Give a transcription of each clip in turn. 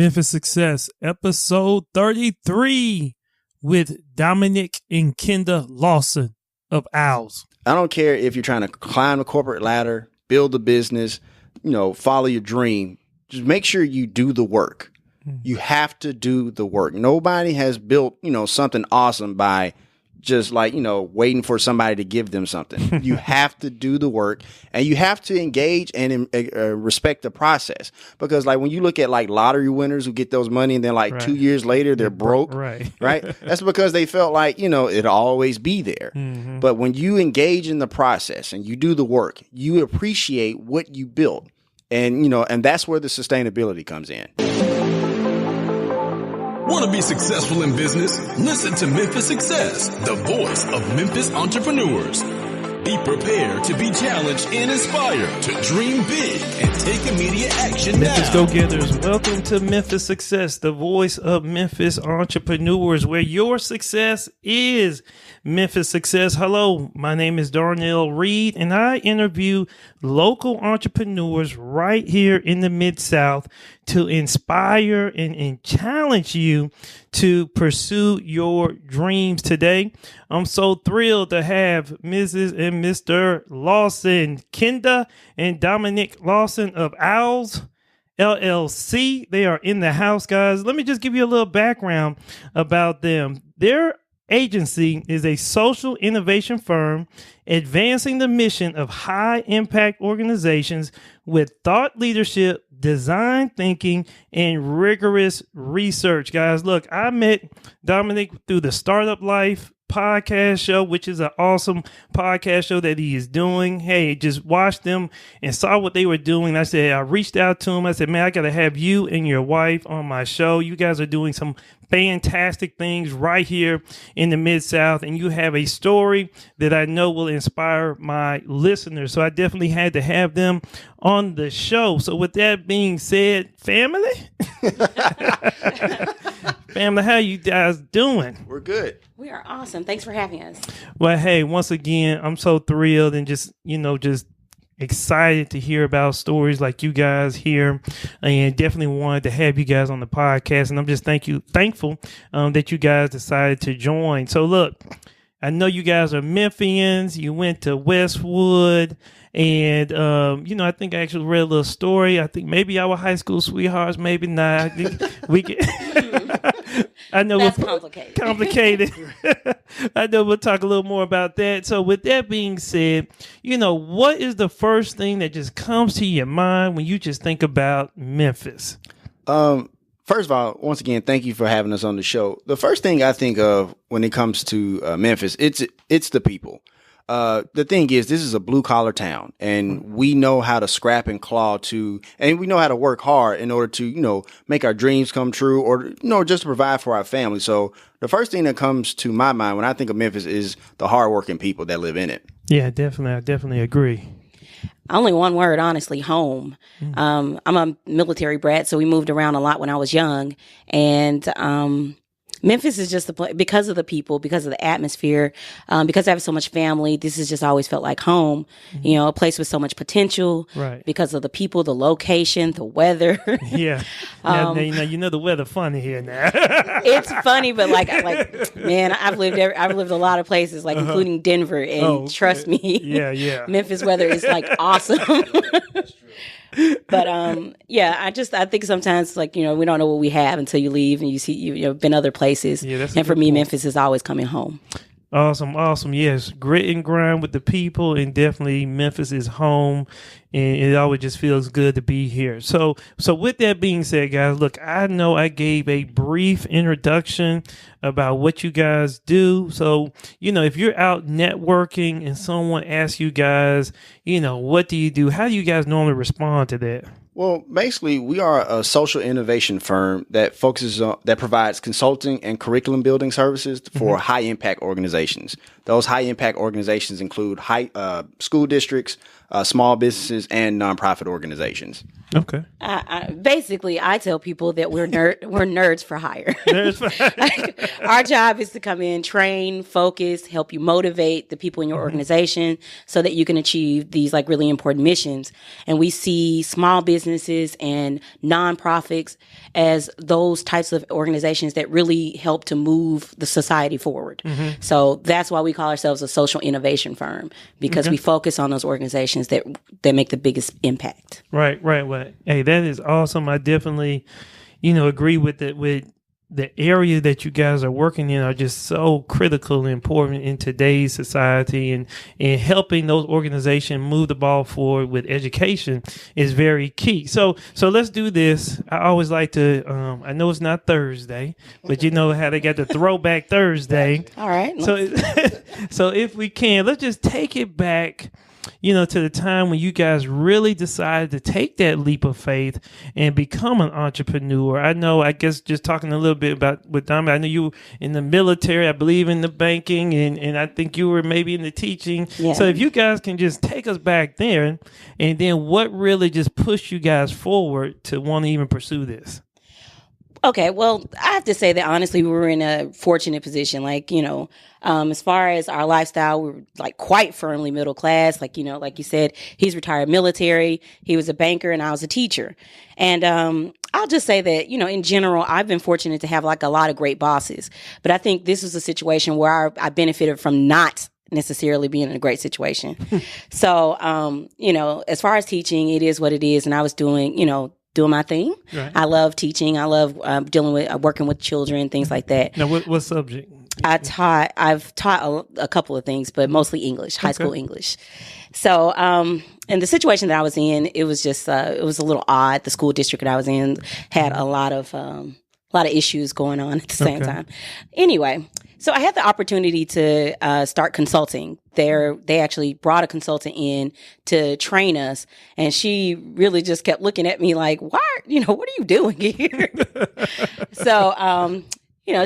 Memphis Success, episode 33 with Dominic and Kenda Lawson of Owls. I don't care if you're trying to climb the corporate ladder, build a business, follow your dream. Just make sure you do the work. You have to do the work. Nobody has built, something awesome by just waiting for somebody to give them something. You have to do the work, and you have to engage and respect the process. Because when you look at lottery winners who get those money and then 2 years later they're broke, right? That's because they felt it'll always be there. Mm-hmm. But when you engage in the process and you do the work, you appreciate what you built, and that's where the sustainability comes in. Want to be successful in business? Listen to Memphis Success, the voice of Memphis entrepreneurs. Be prepared to be challenged and inspired to dream big and take immediate action Memphis now. Go-Getters, welcome to Memphis Success, the voice of Memphis entrepreneurs, where your success is Memphis Success. Hello, my name is Darnell Reed, and I interview local entrepreneurs right here in the Mid-South to inspire and challenge you to pursue your dreams. Today, I'm so thrilled to have Mrs. and Mr. Lawson, Kenda and Dominic Lawson of Owls LLC. They are in the house, guys. Let me just give you a little background about them. Their agency is a social innovation firm advancing the mission of high-impact organizations with thought leadership, design thinking, and rigorous research. Guys, look, I met Dominic through the Startup Life podcast show, which is an awesome podcast show that he is doing. Hey, just watched them and saw what they were doing. I reached out to him. I said, man, I got to have you and your wife on my show. You guys are doing some fantastic things right here in the Mid-South, and you have a story that I know will inspire my listeners. So I definitely had to have them on the show. So with that being said, family, family, how you guys doing? We're good. We are awesome. Thanks for having us. Well, hey, once again, I'm so thrilled and just excited to hear about stories like you guys here, and definitely wanted to have you guys on the podcast. And I'm just thankful that you guys decided to join. So look, I know you guys are Memphians. You went to Westwood, and I think I actually read a little story. I think maybe our high school sweethearts, maybe not. I think we can. I know that's complicated. I know we'll talk a little more about that. So with that being said, what is the first thing that just comes to your mind when you just think about Memphis? First of all, once again, thank you for having us on the show. The first thing I think of when it comes to Memphis, it's the people. The thing is, this is a blue collar town, and we know how to scrap and claw and we know how to work hard in order to, make our dreams come true, or, just to provide for our family. So the first thing that comes to my mind when I think of Memphis is the hardworking people that live in it. Yeah, definitely. I definitely agree. Only one word, honestly, home. I'm a military brat, so we moved around a lot when I was young. And Memphis is just the place because of the people, because of the atmosphere, because I have so much family. This has just always felt like home, a place with so much potential, right? Because of the people, the location, the weather. Yeah. Now, the weather funny here now. It's funny, but man, I've lived a lot of places, including Denver, and trust me, yeah, Memphis weather is awesome. That's true. But I think sometimes we don't know what we have until you leave and you see you've been other places. Yeah, that's and for me, point. Memphis is always coming home. Awesome. Yes, grit and grind with the people, and definitely Memphis is home, and it always just feels good to be here. So with that being said, guys, look, I know I gave a brief introduction about what you guys do. So, if you're out networking and someone asks you guys, what do you do? How do you guys normally respond to that? Well, basically, we are a social innovation firm that that provides consulting and curriculum building services for high impact organizations. Those high impact organizations include school districts, small businesses, and nonprofit organizations. Okay. Basically, I tell people that we're nerds for hire. Nerds Our job is to come in, train, focus, help you motivate the people in your organization so that you can achieve these like really important missions. And we see small businesses and nonprofits as those types of organizations that really help to move the society forward. So that's why we call ourselves a social innovation firm, because we focus on those organizations that make the biggest impact. Right. Hey, that is awesome. I definitely, agree with it. With the area that you guys are working in are just so critical and important in today's society, and helping those organizations move the ball forward with education is very key. So let's do this. I always like to, I know it's not Thursday, but you know how they got the throwback Thursday. All right. So if we can, let's just take it back, to the time when you guys really decided to take that leap of faith and become an entrepreneur. I guess just talking a little bit about with Dominic, I know you were in the military, I believe in the banking, and I think you were maybe in the teaching. Yeah. So if you guys can just take us back there, and then what really just pushed you guys forward to want to even pursue this? Okay, well, I have to say that honestly, we were in a fortunate position. As far as our lifestyle, we were like quite firmly middle class. Like you said, he's retired military, he was a banker, and I was a teacher. And I'll just say that, in general, I've been fortunate to have like a lot of great bosses. But I think this was a situation where I benefited from not necessarily being in a great situation. So, as far as teaching, it is what it is. And I was doing my thing. Right. I love teaching. I love working with children, things like that. Now, what subject? I've taught a couple of things, but mostly English, high school English. So, and the situation that I was in, it was just, it was a little odd. The school district that I was in had a lot of issues going on at the same time. Anyway, so I had the opportunity to start consulting. They actually brought a consultant in to train us, and she really just kept looking at me like, "Why? What are you doing here?" So,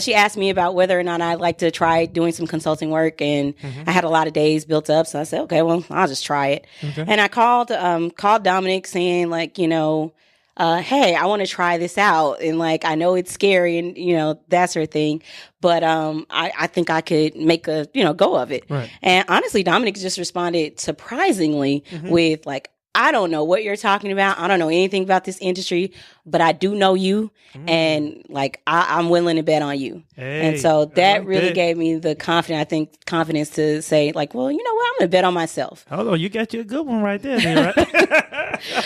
she asked me about whether or not I'd like to try doing some consulting work, and I had a lot of days built up, so I said, "Okay, well, I'll just try it." Okay. And I called Dominic saying hey, I want to try this out. And I know it's scary and, that sort of thing. But I think I could make a, go of it. Right. And honestly, Dominic just responded surprisingly with I don't know what you're talking about. I don't know anything about this industry, but I do know you. And I'm willing to bet on you. Hey, and so that really gave me the confidence to say well, you know what? I'm going to bet on myself. Hold on. You got you a good one right there, right?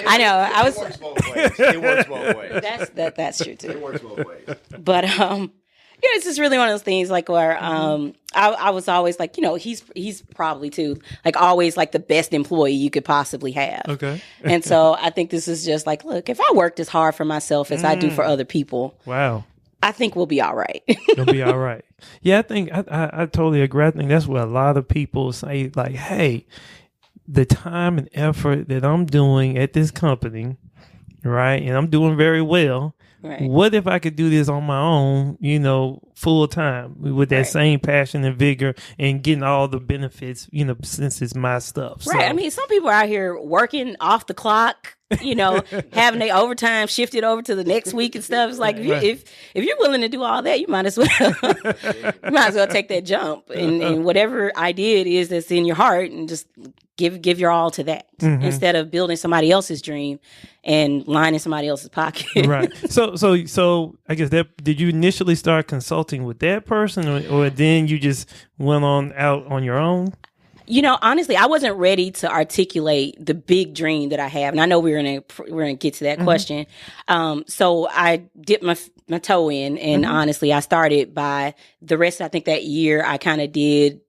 I know. It works both ways. It works both ways. That's true too. It works both ways. But, it's just really one of those things where I was always he's probably too always the best employee you could possibly have. Okay. And so I think this is just look, if I worked as hard for myself as I do for other people, wow, I think we'll be all right. You'll be all right. Yeah, I think I totally agree. I think that's what a lot of people say, hey, the time and effort that I'm doing at this company, right, and I'm doing very well. Right. What if I could do this on my own, full time with that same passion and vigor and getting all the benefits, since it's my stuff. Right. So, I mean, some people are out here working off the clock, having their overtime shifted over to the next week and stuff. It's if you're willing to do all that, you might as well take that jump and whatever idea it is that's in your heart and just give your all to that instead of building somebody else's dream and lining somebody else's pocket. Right. So I guess did you initially start consulting with that person or then you just went on out on your own? Honestly, I wasn't ready to articulate the big dream that I have, and I know we're gonna get to that question. So I dipped my toe in, and honestly, I started by the rest. I think that year I kind of did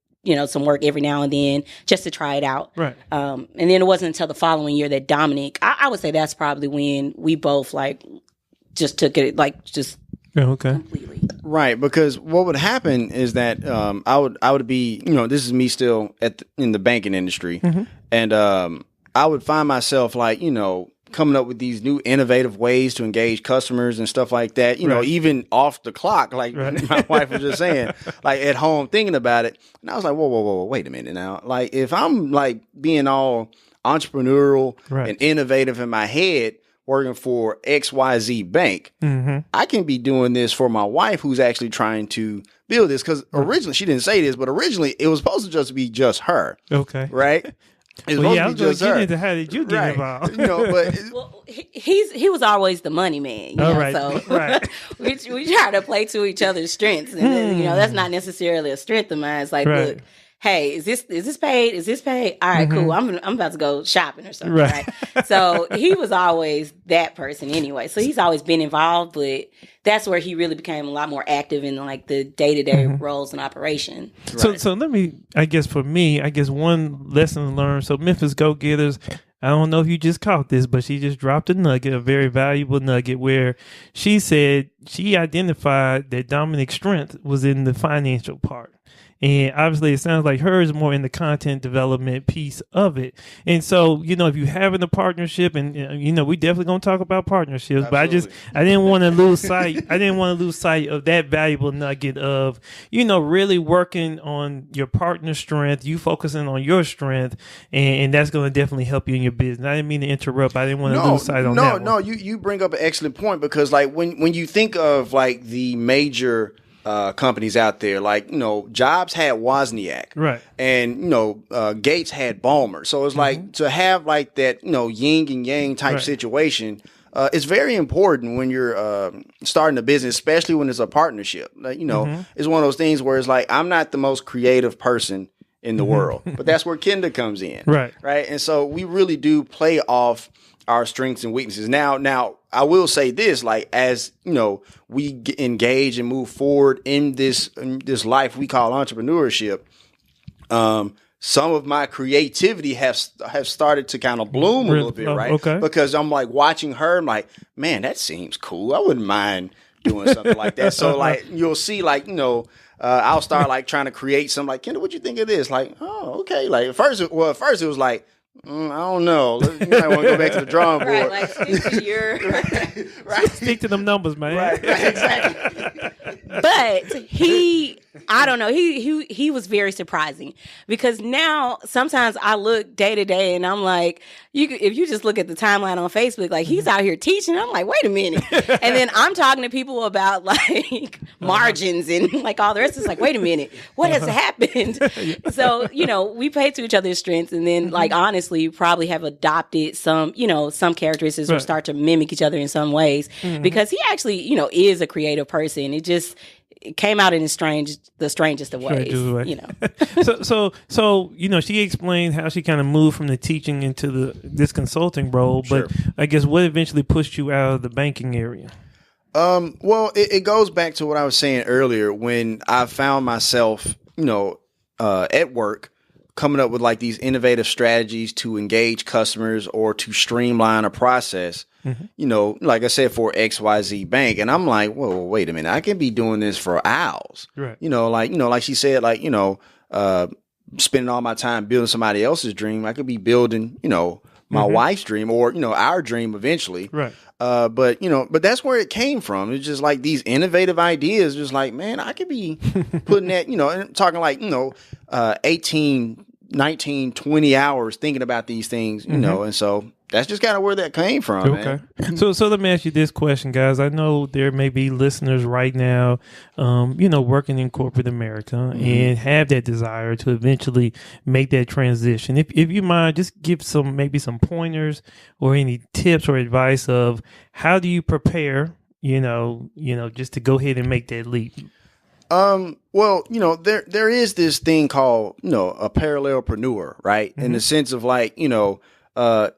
some work every now and then just to try it out. Right. And then it wasn't until the following year that Dominic, I would say that's probably when we both just took it completely. Right, because what would happen is that I would be, this is me still in the banking industry, and I would find myself coming up with these new innovative ways to engage customers and stuff like that, even off the clock, my wife was just saying, at home thinking about it. And I was like, whoa, wait a minute now. If I'm being all entrepreneurial and innovative in my head, working for XYZ Bank. I can be doing this for my wife who's actually trying to build this, because originally she didn't say this, but originally it was supposed to just be just her. Okay. Right? It's Well, yeah, I supposed was to be going just to get her. into how did you get Right. involved? You know, but Well, he was always the money man, you All know, right, so right. we try to play to each other's strengths, and then, you know, that's not necessarily a strength of mine. It's like, Right. look, hey, is this paid? Is this paid? All right, cool. I'm about to go shopping or something, Right. right? So he was always that person anyway. So he's always been involved, but that's where he really became a lot more active in like the day-to-day roles and operation. So let me, I guess for me, one lesson learned. So Memphis Go-Getters, I don't know if you just caught this, but she just dropped a nugget, a very valuable nugget, where she said she identified that Dominic's strength was in the financial part. And obviously, it sounds like hers is more in the content development piece of it. And so, you know, if you having a partnership, and you know, we definitely gonna talk about partnerships. Absolutely. But I didn't want to lose sight. I didn't want to lose sight of that valuable nugget of, you know, really working on your partner's strength, you focusing on your strength, and that's gonna definitely help you in your business. I didn't mean to interrupt. I didn't want to lose sight on that one. No, you bring up an excellent point, because like when you think of like the major companies out there, like, you know, Jobs had Wozniak, Right. and, you know, Gates had Ballmer. So it's like to have like that, you know, yin and yang type Right. situation. It's very important when you're starting a business, especially when it's a partnership. Like, you know, it's one of those things where it's like, I'm not the most creative person in the world, but that's where Kenda comes in. Right. Right. And so we really do play off our strengths and weaknesses. Now, I will say this, like, as you know, we engage and move forward in this life we call entrepreneurship. Some of my creativity have started to kind of bloom a little bit, Oh, right? okay. Because I'm like watching her, I'm like, man, that seems cool. I wouldn't mind doing something like that. So like, you'll see, like, you know, I'll start like trying to create something like, Kenda, what you think of this? Like, oh, okay. Like at first it was like, I don't know. You might want to go back to the drawing board. Right, like stick to your Right. Stick to them numbers, man. Right, exactly. But I don't know, he was very surprising, because now sometimes I look day to day and I'm like, if you just look at the timeline on Facebook, like he's out here teaching. I'm like, wait a minute. And then I'm talking to people about like margins and like all the rest. It's like, wait a minute, what has happened? So, you know, we play to each other's strengths, and then like honestly probably have adopted some, you know, some characteristics or Right. start to mimic each other in some ways, because he actually, you know, is a creative person. It came out in the strangest of ways, Strangest way. you know. So you know, she explained how she kind of moved from the teaching into this consulting role, but Sure. I guess what eventually pushed you out of the banking area? Well, it goes back to what I was saying earlier, when I found myself, you know, at work, coming up with like these innovative strategies to engage customers or to streamline a process, you know, like I said, for XYZ Bank. And I'm like, whoa, wait a minute, I can be doing this for hours. Right. You know, like she said, like, you know, spending all my time building somebody else's dream. I could be building, you know, my wife's dream, or, you know, our dream eventually. Right. But, you know, but that's where it came from. It's just like these innovative ideas, just like, man, I could be putting that, you know, and talking like, you know, 18, 19, 20 hours thinking about these things, you know, and so that's just kind of where that came from. Okay. Man. So let me ask you this question, guys. I know there may be listeners right now, you know, working in corporate America and have that desire to eventually make that transition. If you mind, just give maybe some pointers or any tips or advice of how do you prepare, you know, just to go ahead and make that leap. Well, you know, there is this thing called, you know, a parallelpreneur, right? In the sense of like, you know,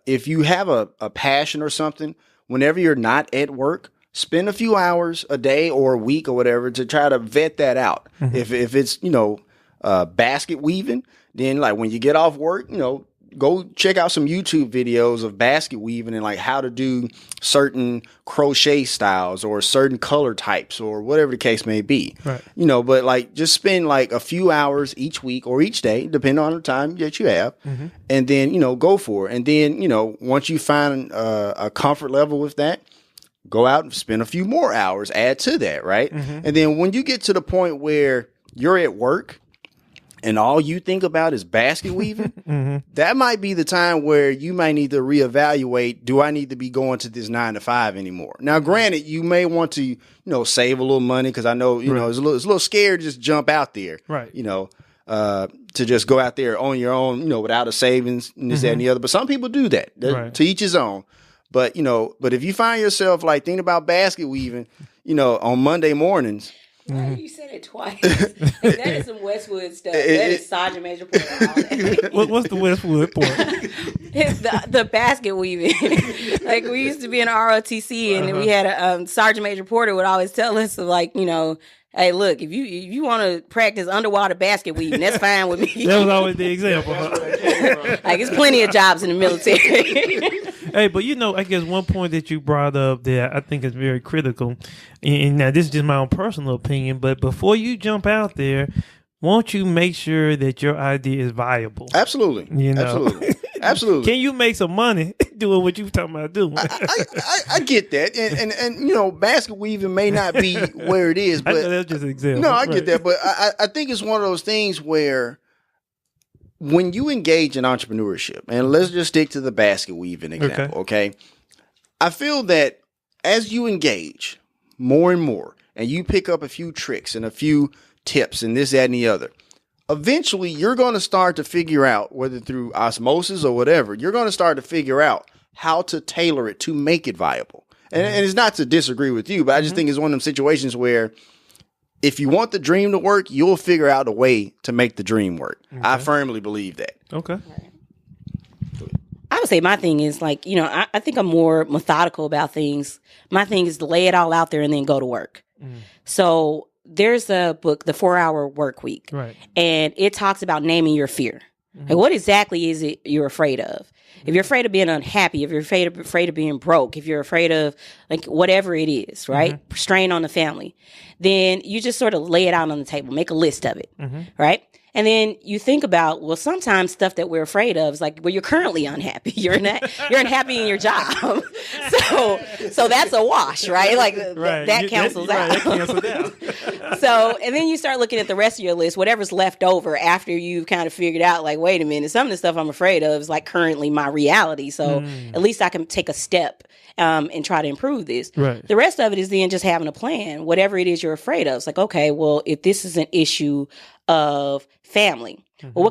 if you have a passion or something, whenever you're not at work, spend a few hours a day or a week or whatever to try to vet that out. If it's, you know, basket weaving, then like when you get off work, you know, go check out some YouTube videos of basket weaving and like how to do certain crochet styles or certain color types or whatever the case may be. Right. You know, but like just spend like a few hours each week or each day, depending on the time that you have, and then, you know, go for it. And then, you know, once you find a comfort level with that, go out and spend a few more hours, add to that, right? And then when you get to the point where you're at work and all you think about is basket weaving, that might be the time where you might need to reevaluate, do I need to be going to this 9 to 5 anymore? Now, granted, you may want to, save a little money, because I know, it's a little scared to just jump out there, right? To just go out there on your own, without a savings and this, that, and the other. But some people do that. Right. To each his own. But, but if you find yourself like thinking about basket weaving, on Monday mornings, Why you said it twice? That is some Westwood stuff. That is Sergeant Major Porter. What's the Westwood part? It's the basket weaving. Like, we used to be in ROTC, and we had a Sergeant Major Porter would always tell us, like, hey, look, if you want to practice underwater basket weaving, that's fine with me. That was always the example. Huh? Like, there's plenty of jobs in the military. Hey, but I guess one point that you brought up that I think is very critical, and now this is just my own personal opinion, but before you jump out there, won't you make sure that your idea is viable? Absolutely. Absolutely. Can you make some money doing what you're talking about doing? I get that. And basket weaving may not be where it is, but that's just an example. No, I get that. But I think it's one of those things where when you engage in entrepreneurship, and let's just stick to the basket weaving example, okay? I feel that as you engage more and more, and you pick up a few tricks and a few tips and this, that, and the other, eventually you're going to start to figure out, whether through osmosis or whatever, you're going to start to figure out how to tailor it to make it viable. And it's not to disagree with you, but I just think it's one of them situations where if you want the dream to work, you'll figure out a way to make the dream work. I firmly believe that. Okay. I would say my thing is like, I think I'm more methodical about things. My thing is to lay it all out there and then go to work. So there's a book, The 4-Hour Work Week, right? And it talks about naming your fear. Like, what exactly is it you're afraid of? If you're afraid of being unhappy, if you're afraid of being broke, if you're afraid of like whatever it is, right? Strain on the family, then you just sort of lay it out on the table, make a list of it, right? And then you think about, well, sometimes stuff that we're afraid of is like, well, you're currently unhappy. You're unhappy in your job. So that's a wash, right? Like that cancels out. That cancels out. So, and then you start looking at the rest of your list, whatever's left over after you've kind of figured out, like, wait a minute, some of the stuff I'm afraid of is like currently my reality. So at least I can take a step and try to improve this. Right. The rest of it is then just having a plan, whatever it is you're afraid of. It's like, okay, well, if this is an issue of family, well,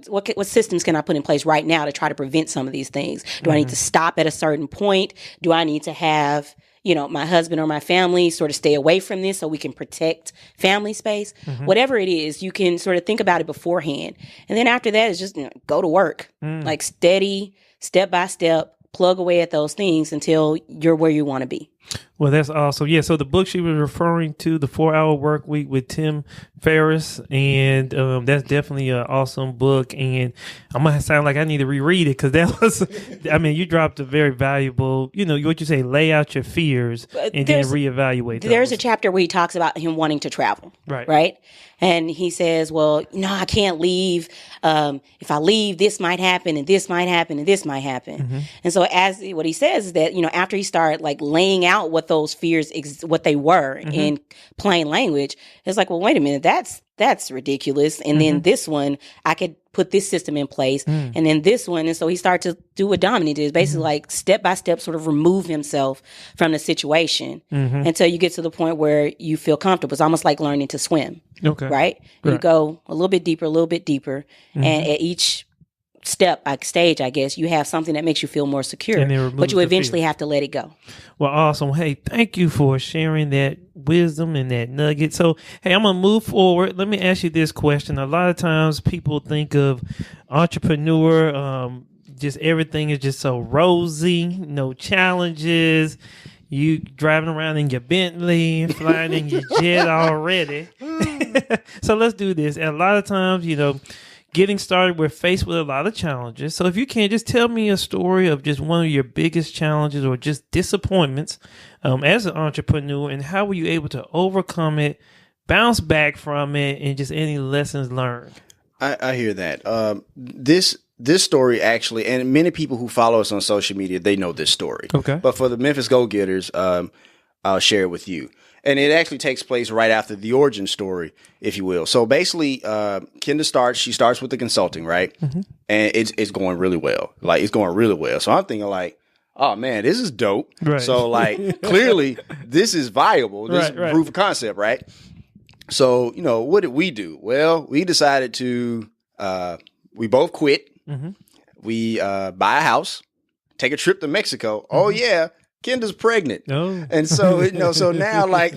what systems can I put in place right now to try to prevent some of these things? Do I need to stop at a certain point? Do I need to have, my husband or my family sort of stay away from this so we can protect family space? Whatever it is, you can sort of think about it beforehand. And then after that is just go to work, like steady, step by step, plug away at those things until you're where you want to be. Well, that's awesome. Yeah, so the book she was referring to, The 4-Hour Work Week with Tim Ferriss, and that's definitely an awesome book, and I'm going to sound like I need to reread it because that was, you dropped a very valuable, what you say, lay out your fears and then reevaluate those. There's a chapter where he talks about him wanting to travel, right? And he says, well, I can't leave. If I leave, this might happen, and this might happen, and this might happen. And so what he says is that, after he started like laying out what those fears, what they were in plain language, it's like, well, wait a minute, that's ridiculous. And then this one, I could put this system in place, and then this one. And so he started to do what Dominic did, basically like step by step, sort of remove himself from the situation until you get to the point where you feel comfortable. It's almost like learning to swim, right? You go a little bit deeper, and at each stage, I guess, you have something that makes you feel more secure, but you eventually have to let it go. Well, awesome. Hey, thank you for sharing that wisdom and that nugget. So, hey, I'm going to move forward. Let me ask you this question. A lot of times people think of entrepreneur, just everything is just so rosy, no challenges. You driving around in your Bentley, flying in your jet already. So let's do this. And a lot of times, getting started, we're faced with a lot of challenges. So if you can, just tell me a story of just one of your biggest challenges or just disappointments as an entrepreneur, and how were you able to overcome it, bounce back from it, and just any lessons learned? I hear that. This story actually, and many people who follow us on social media, they know this story. Okay. But for the Memphis Go-Getters, I'll share it with you. And it actually takes place right after the origin story, if you will. So basically, Kenda starts with the consulting, right? And it's going really well. Like, it's going really well. So I'm thinking like, oh man, this is dope. Right. So like, clearly this is viable. This is proof of concept, right? So, what did we do? Well, we decided to, we both quit. We buy a house, take a trip to Mexico. Oh yeah, Kenda's pregnant. Oh. And so, so now like,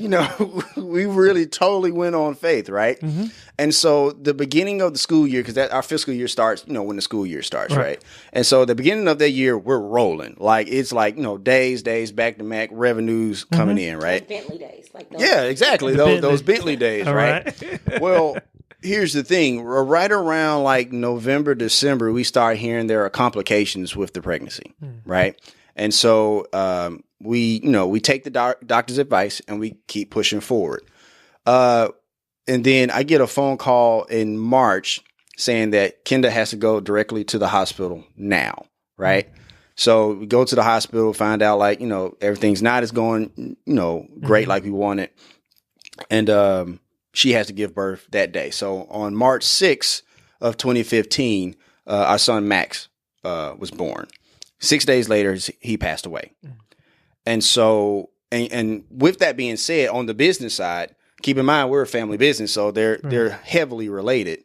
we really totally went on faith, right? And so the beginning of the school year, because our fiscal year starts, when the school year starts, right? And so the beginning of that year, we're rolling. Like, it's like, days, back to back revenues coming in, right? Like Bentley days. Like those. Yeah, exactly. Those Bentley days, right? Well, here's the thing. Right around like November, December, we start hearing there are complications with the pregnancy, right? And so we take the doctor's advice and we keep pushing forward. And then I get a phone call in March saying that Kenda has to go directly to the hospital now, right? So we go to the hospital, find out like, everything's not as going, great like we wanted. And she has to give birth that day. So on March 6th of 2015, our son Max was born. 6 days later, he passed away. And so, and with that being said, on the business side, keep in mind, we're a family business, so they're heavily related.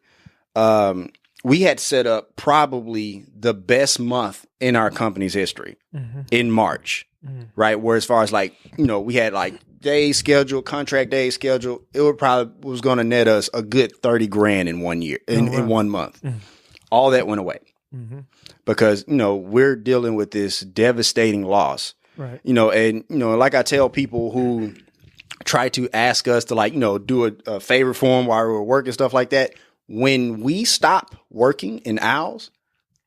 We had set up probably the best month in our company's history in March, right? Where as far as like, we had like days scheduled, contract days scheduled, it was going to net us a good 30 grand in 1 year, in 1 month. All that went away. Because, we're dealing with this devastating loss, right? And, like I tell people who try to ask us to like, do a favor for them while we're working, stuff like that. When we stop working in Owls,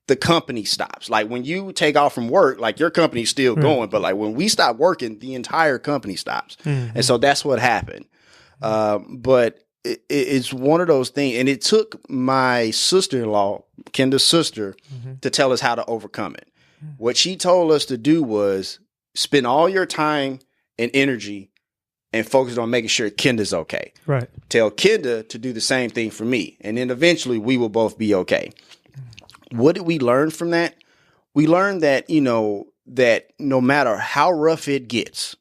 the company stops. Like when you take off from work, like your company's still going, but like when we stop working, the entire company stops. And so that's what happened. But it's one of those things. And it took my sister-in-law, Kenda's sister, to tell us how to overcome it. What she told us to do was spend all your time and energy and focus on making sure Kenda's okay. Right. Tell Kenda to do the same thing for me. And then eventually we will both be okay. What did we learn from that? We learned that, that no matter how rough it gets,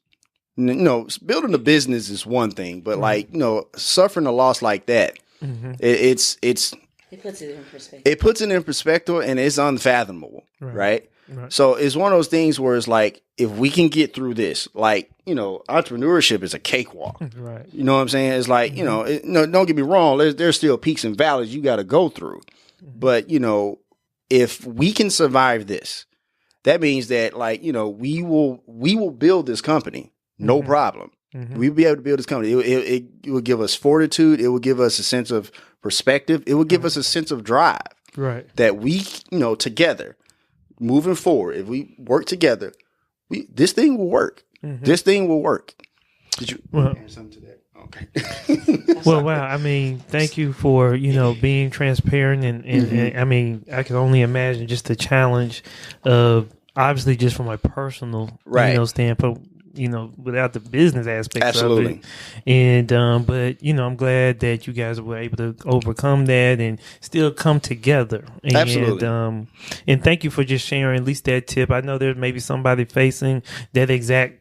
building a business is one thing, but like, suffering a loss like that, it puts it in perspective. It puts it in perspective and it's unfathomable. Right. So it's one of those things where it's like, if we can get through this, like, entrepreneurship is a cakewalk. Right. You know what I'm saying? It's like, don't get me wrong. There's still peaks and valleys you got to go through. But, if we can survive this, that means that like, we will build this company. No problem. We'll be able to build this company. It will give us fortitude. It will give us a sense of perspective. It will give us a sense of drive. Right. That we, together, moving forward, if we work together, this thing will work. This thing will work. Did you add something to that? Okay. Well, wow. I mean, thank you for, being transparent. And I mean, I can only imagine just the challenge of, obviously, just from a personal standpoint, without the business aspects of it. And, but, I'm glad that you guys were able to overcome that and still come together. And, absolutely. And thank you for just sharing at least that tip. I know there's maybe somebody facing that exact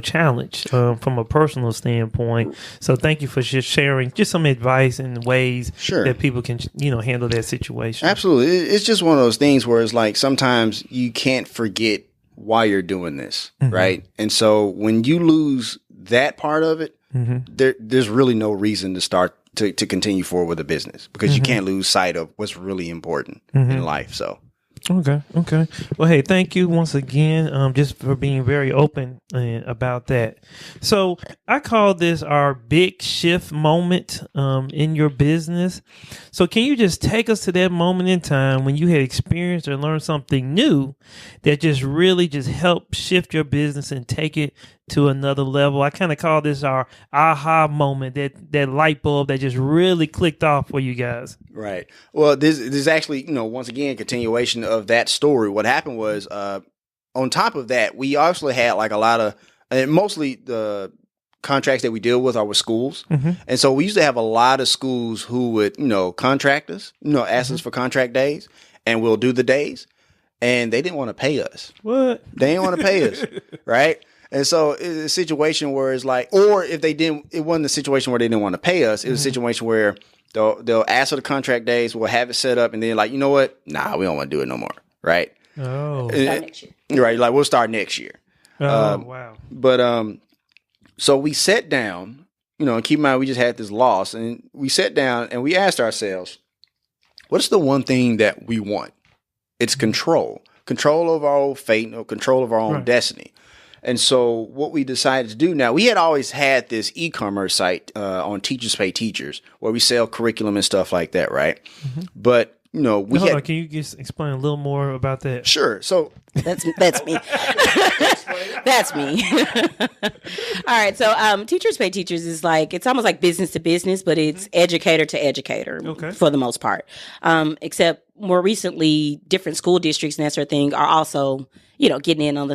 challenge from a personal standpoint. So thank you for just sharing just some advice and ways that people can, handle that situation. Absolutely. It's just one of those things where it's like sometimes you can't forget why you're doing this, right? And so when you lose that part of it, there's really no reason to start to continue forward with a business because you can't lose sight of what's really important in life. So. Okay. Well, hey, thank you once again, just for being very open about that. So I call this our big shift moment in your business. So can you just take us to that moment in time when you had experienced or learned something new that just really just helped shift your business and take it to another level? I kind of call this our aha moment, that light bulb that just really clicked off for you guys. Right. Well, this is actually, once again, continuation of that story. What happened was, on top of that, we also had like a lot of and mostly the contracts that we deal with are with schools. And so we used to have a lot of schools who would, contract us, ask us for contract days, and we'll do the days. And they didn't want to pay us. What? They didn't want to pay us, right? And so it's a situation where it's like, or if they didn't, it wasn't a situation where they didn't want to pay us. It was a situation where they'll ask for the contract days, we'll have it set up, and then like, you know what? Nah, we don't want to do it no more, right? Oh. Start next year. Right, like we'll start next year. Oh, wow. But so we sat down, and keep in mind we just had this loss, and we sat down and we asked ourselves, what's the one thing that we want? It's control of our own fate, control of our own destiny. And so what we decided to do now, we had always had this e-commerce site on Teachers Pay Teachers where we sell curriculum and stuff like that, right? But we Hold on, can you just explain a little more about that? Sure. So that's me. That's me. All right. So Teachers Pay Teachers is it's almost like business to business, but it's educator to educator for the most part. Except more recently, different school districts and that sort of thing are also, getting in on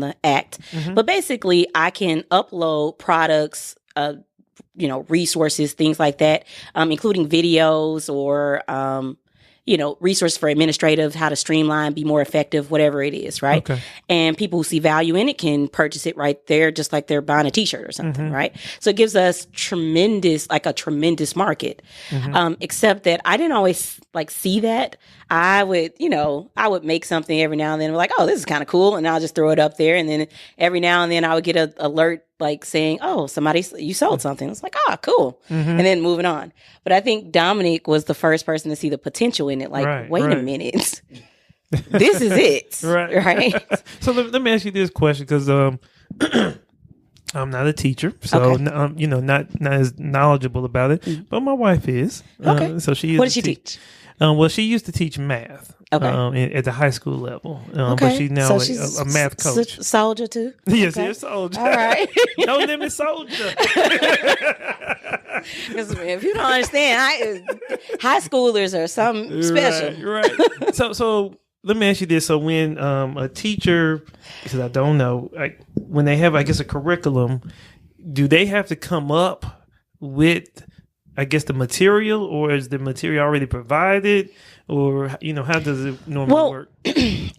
the act. But basically, I can upload products, resources, things like that, including videos or resources for administrative, how to streamline, be more effective, whatever it is, right? Okay. And people who see value in it can purchase it right there, just like they're buying a t-shirt or something, right? So it gives us a tremendous market. Except that I didn't always see that. I would make something every now and then, like, oh, this is kind of cool, and I'll just throw it up there. And then every now and then I would get an alert saying, oh, you sold something. It's like, ah, cool. And then moving on. But I think Dominic was the first person to see the potential in it. Wait a minute. This is it. Right. So let me ask you this question, because I'm not a teacher, so not as knowledgeable about it. But my wife is. Okay. So she is. What does she teach? Well, she used to teach math. At the high school level. But she's now a math coach. Soldier too? Yes, she's a soldier. All right. No limit soldier. Because if you don't understand, high schoolers are something special. Right. So let me ask you this. So when a teacher, because I don't know, when they have, I guess, a curriculum, do they have to come up with, I guess, the material, or is the material already provided? Or, how does it normally work?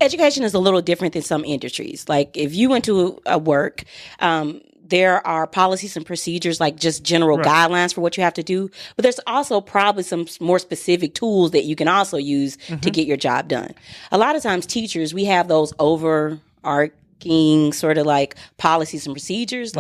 Education is a little different than some industries. If you went to a work, there are policies and procedures, just general guidelines for what you have to do. But there's also probably some more specific tools that you can also use to get your job done. A lot of times teachers, we have those overarching sort of policies and procedures,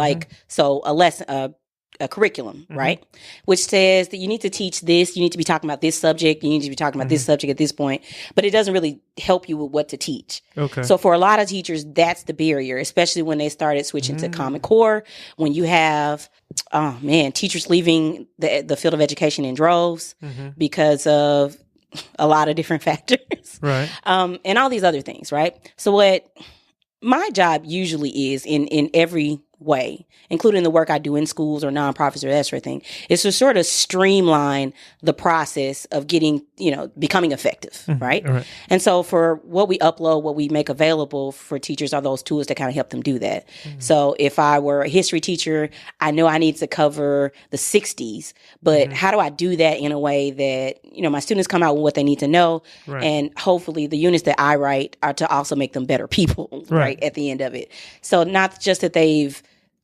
so a lesson, a curriculum, right? Which says that you need to teach this, you need to be talking about this subject, you need to be talking about this subject at this point, but it doesn't really help you with what to teach. Okay. So for a lot of teachers, that's the barrier, especially when they started switching to Common Core, when you have, teachers leaving the field of education in droves because of a lot of different factors. Right. And all these other things, right? So what my job usually is in every way, including the work I do in schools or nonprofits or that sort of thing, is to sort of streamline the process of getting, becoming effective, right? And so for what we upload, what we make available for teachers are those tools that kind of help them do that. So if I were a history teacher, I know I need to cover the 60s, but how do I do that in a way that, my students come out with what they need to know, and hopefully the units that I write are to also make them better people, right, at the end of it. So not just that they've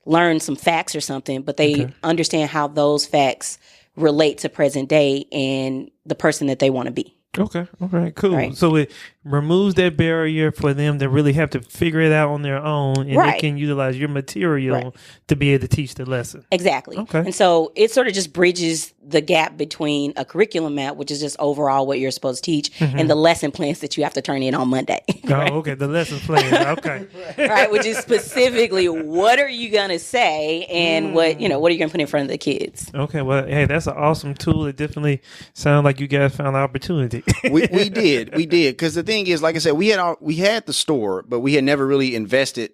learn some facts or something, but they understand how those facts relate to present day and the person that they want to be. Okay. All right, cool. Right. So it removes that barrier for them to really have to figure it out on their own, and they can utilize your material to be able to teach the lesson. Exactly. Okay. And so it sort of just bridges the gap between a curriculum map, which is just overall what you're supposed to teach, and the lesson plans that you have to turn in on Monday. Right? Oh, okay. The lesson plan. Okay. Right. Which is specifically what are you going to say and what are you going to put in front of the kids? Okay. Well, hey, that's an awesome tool. It definitely sounds like you guys found an opportunity. we did. Because the thing is, like I said, we had the store, but we had never really invested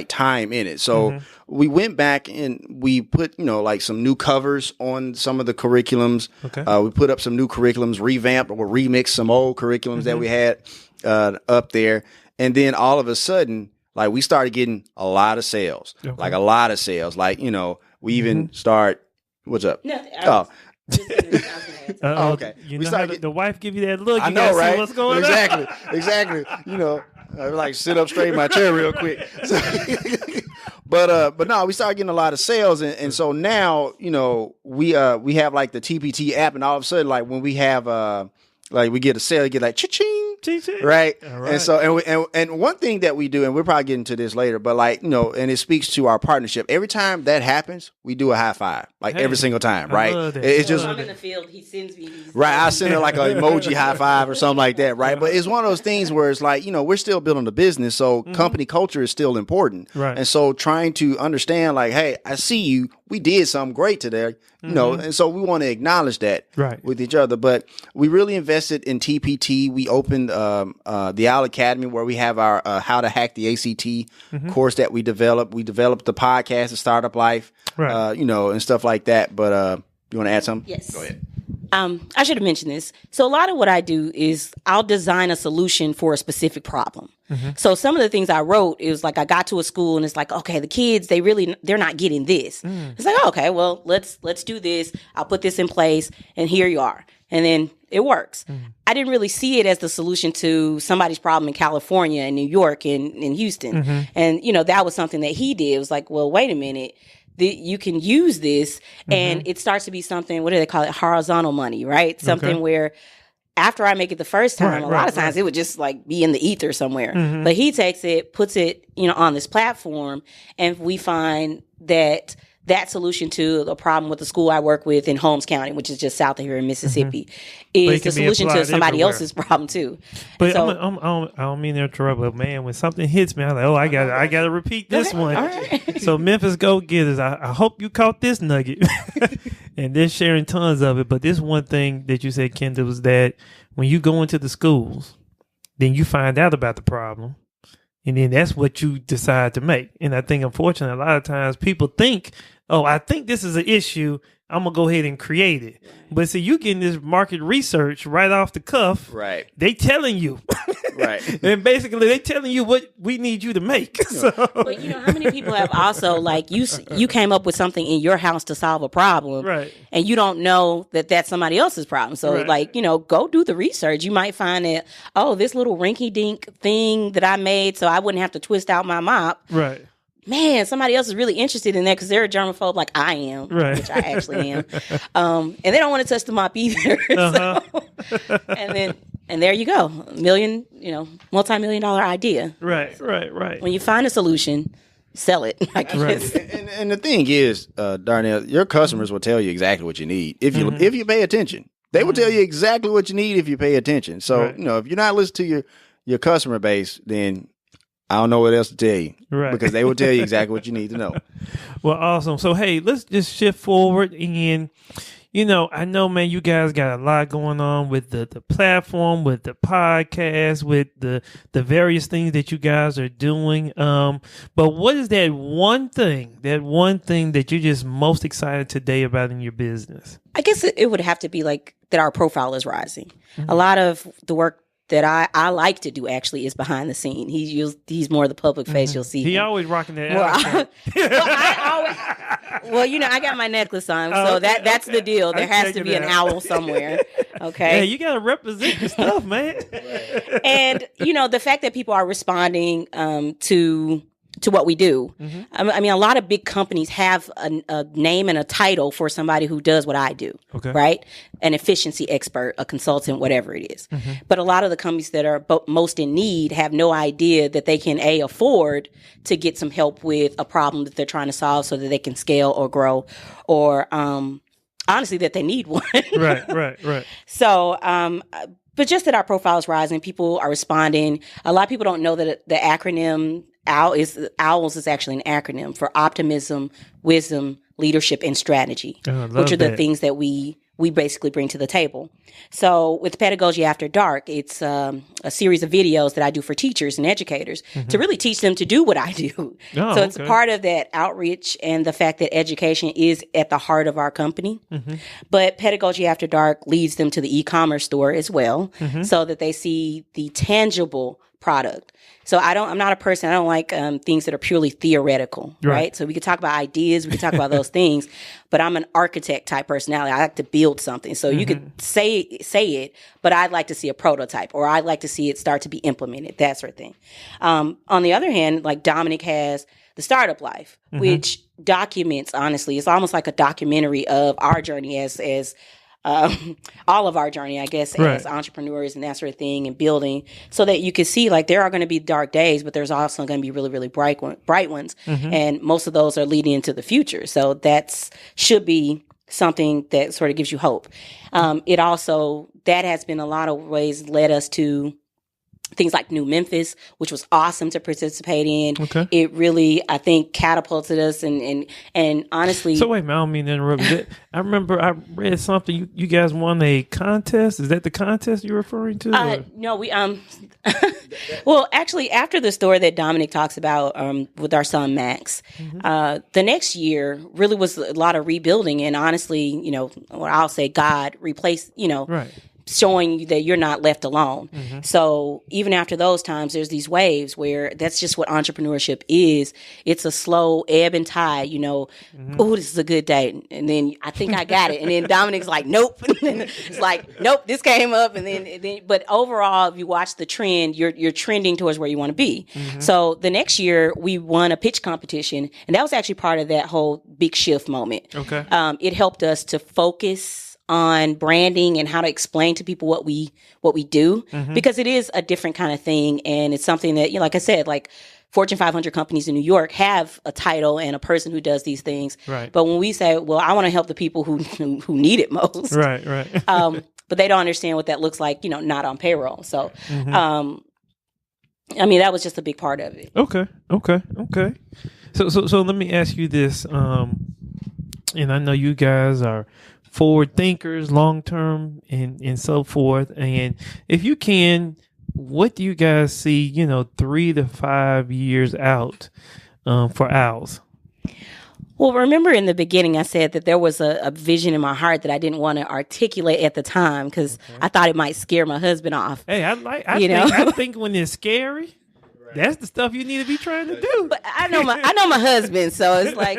time in it. So we went back and we put, some new covers on some of the curriculums. Okay. We put up some new curriculums, revamped or remixed some old curriculums that we had up there. And then all of a sudden, like we started getting a lot of sales, Okay. like a lot of sales. Like, you know, we even start, what's up? Nothing. Oh, Okay. We You know how started the wife give you that look. I You know, gotta see right? what's going exactly, on. exactly. You know, I like sit up straight in my chair real quick. So, but no, we started getting a lot of sales, and so now, you know, we have like the TPT app, and all of a sudden, like when we have like we get a sale, you get like cha-ching. Right? All right. And so, and one thing that we do, and we'll probably get into this later, but like, you know, and it speaks to our partnership. Every time that happens, we do a high five, like every single time, I right? love that. It's just, I'm in the field. He sends me these. right. I send her like an emoji high five or something like that, right? But it's one of those things where it's like, you know, we're still building a business, so company culture is still important. Right. And so trying to understand, like, hey, I see you. We did something great today, you know, and so we want to acknowledge that with each other. But we really invested in TPT. We opened the Owl Academy, where we have our How to Hack the ACT course that we developed. We developed the podcast, The Startup Life, you know, and stuff like that. But you want to add something? Yes. Go ahead. I should have mentioned this. So a lot of what I do is I'll design a solution for a specific problem. So some of the things I wrote, it was like I got to a school and it's like, okay, the kids, they're not getting this. It's like, okay, well, let's do this. I'll put this in place and here you are. And then it works. I didn't really see it as the solution to somebody's problem in California and New York and in Houston. And, you know, that was something that he did. It was like, well, wait a minute. You can use this and it starts to be something, what do they call it? Horizontal money, right? Something where after I make it the first time, a lot of times it would just like be in the ether somewhere. But he takes it, puts it, you know, on this platform, and we find that solution to the problem with the school I work with in Holmes County, which is just south of here in Mississippi, is the solution to somebody else's problem too. But so, I don't mean to interrupt, but man, when something hits me, I'm like, oh, I got to repeat this one. All right. So Memphis Go Getters, I hope you caught this nugget, and they're sharing tons of it. But this one thing that you said, Kenda, was that when you go into the schools, then you find out about the problem. And then that's what you decide to make. And I think, unfortunately, a lot of times people think, oh, I think this is an issue, I'm going to go ahead and create it. But see, you getting this market research right off the cuff. Right. They telling you. Right. And basically, they telling you what we need you to make. So. But you know, how many people have also, like, you came up with something in your house to solve a problem. Right. And you don't know that that's somebody else's problem. So, like, you know, go do the research. You might find that, oh, this little rinky-dink thing that I made so I wouldn't have to twist out my mop. Right. Man, somebody else is really interested in that because they're a germaphobe like I am, which I actually am. And they don't want to touch the mop either. So, and there you go. Multi-million-dollar idea. Right. When you find a solution, sell it. I guess. And the thing is, Darnell, your customers will tell you exactly what you need if you pay attention. They will tell you exactly what you need if you pay attention. So, you know, if you're not listening to your customer base, then I don't know what else to tell you. Right. Because they will tell you exactly what you need to know. Well, awesome. So, hey, let's just shift forward. And, you know, I know, man, you guys got a lot going on with the platform, with the podcast, with the various things that you guys are doing. But what is that one thing that you're just most excited today about in your business? I guess it would have to be like that our profile is rising. A lot of the work that I like to do actually is behind the scene. He's more the public face. You'll see He him. always rocking that. Well, you know, I got my necklace on, so that's the deal. There has to be an owl somewhere. Okay. Yeah, you got to represent your stuff, man. And, you know, the fact that people are responding to what we do. I mean, a lot of big companies have a name and a title for somebody who does what I do, right? An efficiency expert, a consultant, whatever it is. But a lot of the companies that are most in need have no idea that they can afford to get some help with a problem that they're trying to solve so that they can scale or grow, or honestly, that they need one. Right. So, but just that our profile is rising, people are responding. A lot of people don't know that the acronym OWLS is actually an acronym for optimism, wisdom, leadership, and strategy, which are the things that we basically bring to the table. So with Pedagogy After Dark, it's a series of videos that I do for teachers and educators to really teach them to do what I do. So it's part of that outreach and the fact that education is at the heart of our company. But Pedagogy After Dark leads them to the e-commerce store as well, so that they see the tangible product. So I'm not a person, I don't like things that are purely theoretical, right? So we could talk about ideas, we could talk about those things, but I'm an architect type personality. I like to build something. So you could say it, but I'd like to see a prototype, or I'd like to see it start to be implemented, that sort of thing. On the other hand, like Dominic has the Startup Life, which documents, honestly, it's almost like a documentary of our journey as all of our journey, I guess, as entrepreneurs and that sort of thing, and building, so that you can see like there are going to be dark days, but there's also going to be really, really bright ones. And most of those are leading into the future. So that should be something that sort of gives you hope. It also, that has been a lot of ways led us to things like New Memphis, which was awesome to participate in. Okay. It really, I think, catapulted us and honestly. So wait, man, I don't mean to interrupt. I remember I read something. You guys won a contest. Is that the contest you're referring to? No, we well, actually, after the story that Dominic talks about with our son Max, the next year really was a lot of rebuilding, and honestly, what I'll say, God replaced, showing you that you're not left alone. So even after those times, there's these waves where that's just what entrepreneurship is. It's a slow ebb and tide, oh, this is a good day. And then I think I got it. And then Dominic's like, nope. And then it's like, nope, this came up. And then, but overall, if you watch the trend, you're trending towards where you want to be. So the next year we won a pitch competition, and that was actually part of that whole big shift moment. Okay. It helped us to focus on branding and how to explain to people what we do, because it is a different kind of thing. And it's something that, like I said, like Fortune 500 companies in New York have a title and a person who does these things. Right. But when we say, well, I want to help the people who need it most. Right. But they don't understand what that looks like, not on payroll. So, I mean, that was just a big part of it. Okay. So let me ask you this. And I know you guys are forward thinkers, long term, and so forth. And if you can, what do you guys see, 3 to 5 years out for Owls? Well, remember in the beginning, I said that there was a vision in my heart that I didn't want to articulate at the time because I thought it might scare my husband off. Hey, I think when it's scary, that's the stuff you need to be trying to do. But I know my husband, so it's like,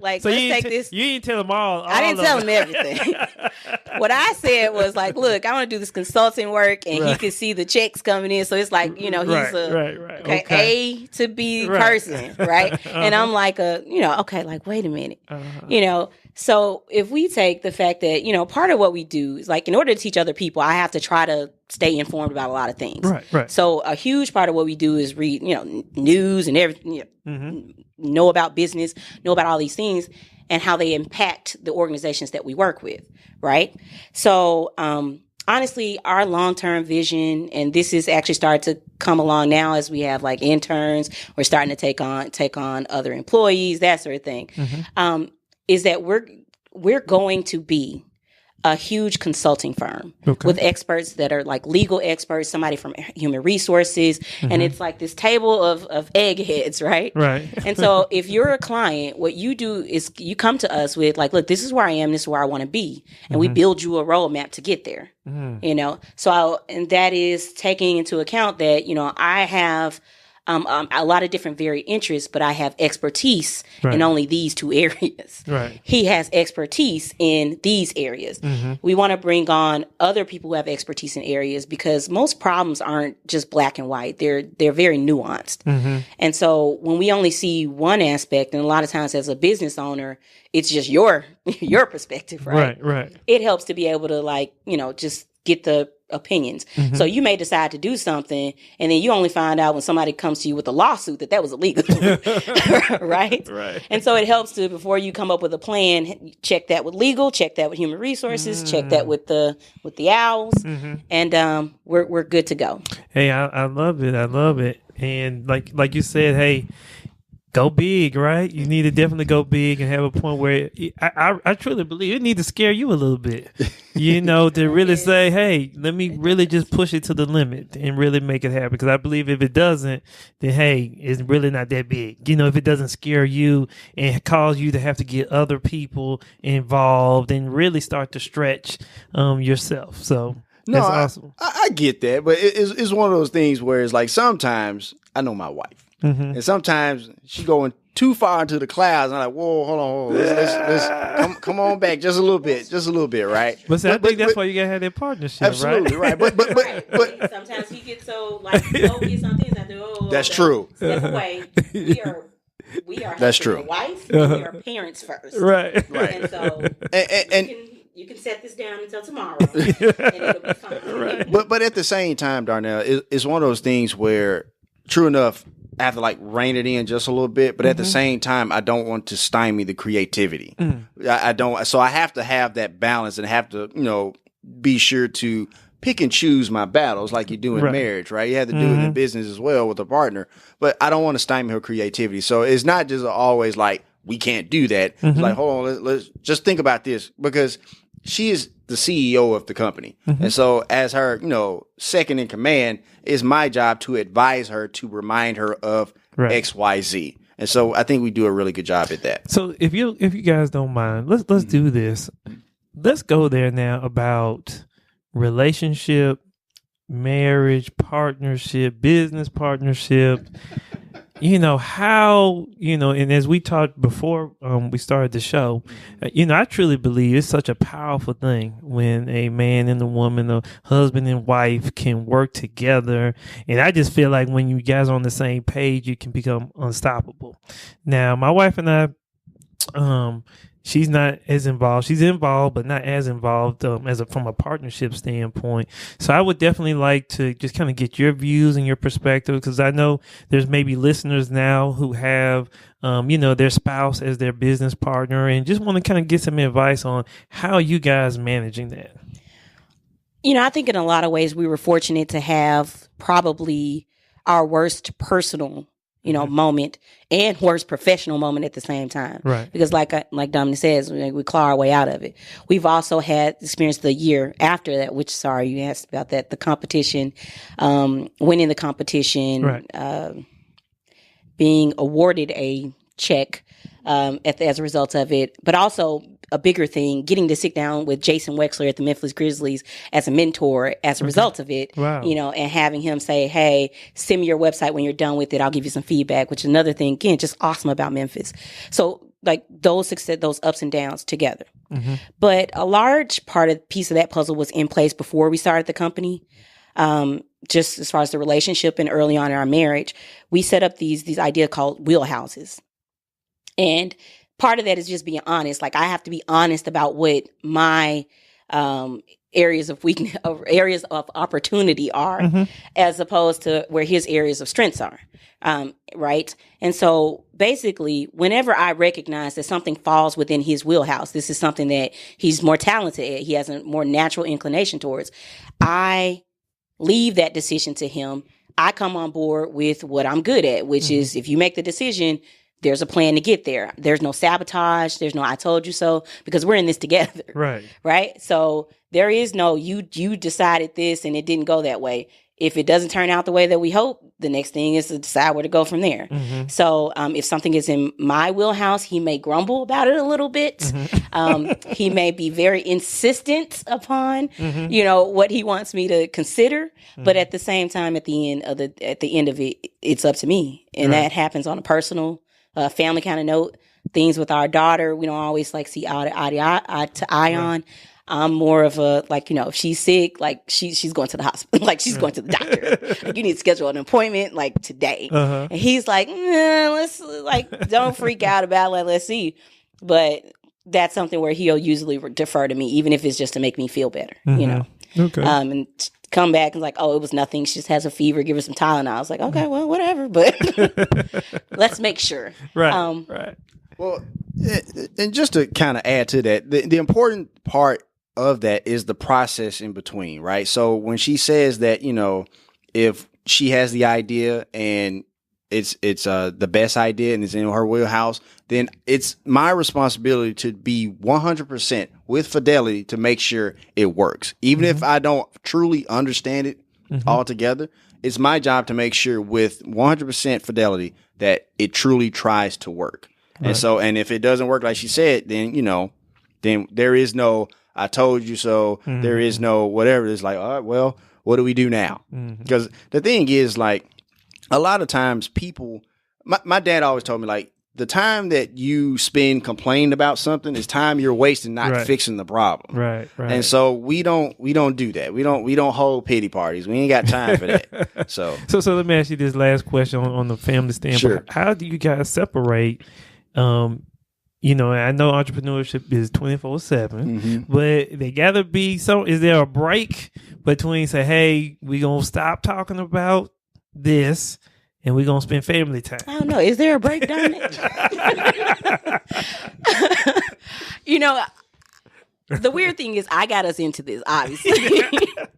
like, so let's take this. You didn't tell him all I didn't tell him everything. What I said was like, look, I want to do this consulting work, and he can see the checks coming in. So it's like, he's A to B person, right? And I'm like like, wait a minute, So if we take the fact that, part of what we do is like, in order to teach other people, I have to try to stay informed about a lot of things. Right. So a huge part of what we do is read, news and everything, know about business, know about all these things and how they impact the organizations that we work with. Right. So, honestly, our long-term vision, and this is actually starting to come along now as we have like interns, we're starting to take on other employees, that sort of thing. Is that we're going to be a huge consulting firm with experts that are like legal experts, somebody from human resources, and it's like this table of eggheads, right? Right. And so if you're a client, what you do is you come to us with like, look, this is where I am, this is where I want to be, and we build you a roadmap to get there. So and that is taking into account that I have a lot of different varied interests, but I have expertise in only these 2 areas. Right. He has expertise in these areas. We want to bring on other people who have expertise in areas because most problems aren't just black and white. They're very nuanced. And so when we only see one aspect, and a lot of times as a business owner, it's just your perspective, right? Right. It helps to be able to like, just get the opinions. So you may decide to do something, and then you only find out when somebody comes to you with a lawsuit that was illegal, right? Right. And so it helps to, before you come up with a plan, check that with legal, check that with human resources, check that with the Owls, and we're good to go. Hey, I love it, and like you said, hey, go big, right? You need to definitely go big and have a point where I truly believe it needs to scare you a little bit, to really say, hey, let me really just push it to the limit and really make it happen. Because I believe if it doesn't, then, hey, it's really not that big. If it doesn't scare you and cause you to have to get other people involved and really start to stretch yourself. So. No, That's awesome. I get that, but it's one of those things where it's like sometimes I know my wife, and sometimes she going too far into the clouds. I'm like, whoa, hold on, let's come on back just a little bit, right? But see, I think that's why you gotta have that partnership, absolutely right. But sometimes he gets so like focused on things. I do. That's true. Step away. We are. That's true. Wife. We are parents first. Right. And so and you can set this down until tomorrow, and it'll be fine. Right. But at the same time, Darnell, it's one of those things where, true enough, I have to like rein it in just a little bit. But at the same time, I don't want to stymie the creativity. I don't. So I have to have that balance and have to, be sure to pick and choose my battles like you do in marriage, right? You have to do it in business as well with a partner. But I don't want to stymie her creativity. So it's not just always like, we can't do that. It's like, hold on, let's just think about this, because she is the CEO of the company. And so as her, second in command, it's my job to advise her, to remind her of X, Y, Z. And so I think we do a really good job at that. So if you guys don't mind, let's do this. Let's go there now about relationship, marriage, partnership, business partnership. How, and as we talked before we started the show, I truly believe it's such a powerful thing when a man and a woman, a husband and wife can work together. And I just feel like when you guys are on the same page, you can become unstoppable. Now, my wife and I, she's not as involved. She's involved, but not as involved from a partnership standpoint. So I would definitely like to just kind of get your views and your perspective, because I know there's maybe listeners now who have, their spouse as their business partner, and just want to kind of get some advice on how you guys managing that. I think in a lot of ways we were fortunate to have probably our worst personal moment and worst professional moment at the same time. Right. Because like Dominic says, we claw our way out of it. We've also had experienced the year after that, which, sorry, you asked about that, the competition, winning the competition, being awarded a check as a result of it, but also a bigger thing, getting to sit down with Jason Wexler at the Memphis Grizzlies as a mentor as a result of it, wow. And having him say, hey, send me your website when you're done with it. I'll give you some feedback, which is another thing, again, just awesome about Memphis. So like those ups and downs together. But a large piece of that puzzle was in place before we started the company. Just as far as the relationship and early on in our marriage, we set up these ideas called wheelhouses. And part of that is just being honest. Like, I have to be honest about what my areas of weakness, or areas of opportunity are, as opposed to where his areas of strengths are. Right. And so basically, whenever I recognize that something falls within his wheelhouse, this is something that he's more talented at, he has a more natural inclination towards, I leave that decision to him. I come on board with what I'm good at, which is, if you make the decision, there's a plan to get there. There's no sabotage. There's no I told you so, because we're in this together. Right. Right. So there is no you decided this and it didn't go that way. If it doesn't turn out the way that we hope, the next thing is to decide where to go from there. So if something is in my wheelhouse, he may grumble about it a little bit. He may be very insistent upon, what he wants me to consider. But at the same time, at the end of it, it's up to me. And that happens on a personal, family kind of note. Things with our daughter, we don't always see eye to eye on. I'm more of a, if she's sick, she's going to the hospital, she's going to the doctor. You need to schedule an appointment today. And he's like, let's don't freak out about it. Let's see. But that's something where he'll usually defer to me, even if it's just to make me feel better, Okay. And come back and it was nothing. She just has a fever. Give her some Tylenol. I was like, okay, well, whatever. But let's make sure. Right. Right. Well, and just to kind of add to that, the important part of that is the process in between, right? So when she says that, if she has the idea and it's the best idea and it's in her wheelhouse, then it's my responsibility to be 100% with fidelity to make sure it works. Even if I don't truly understand it altogether, it's my job to make sure with 100% fidelity that it truly tries to work. Right. And if it doesn't work like she said, then, then there is no, I told you so. There is no whatever. It's like, all right, well, what do we do now? Because the thing is, like, a lot of times people, my dad always told me, like, the time that you spend complaining about something is time you're wasting not fixing the problem. Right. And so we don't do that. We don't hold pity parties. We ain't got time for that. So let me ask you this last question on the family standpoint. Sure. How do you guys separate? You know, I know entrepreneurship is 24/7, but there gotta be some. Is there a break between say, hey, we gonna stop talking about this and we're going to spend family time? I don't know. Is there a breakdown? You know, the weird thing is I got us into this, obviously.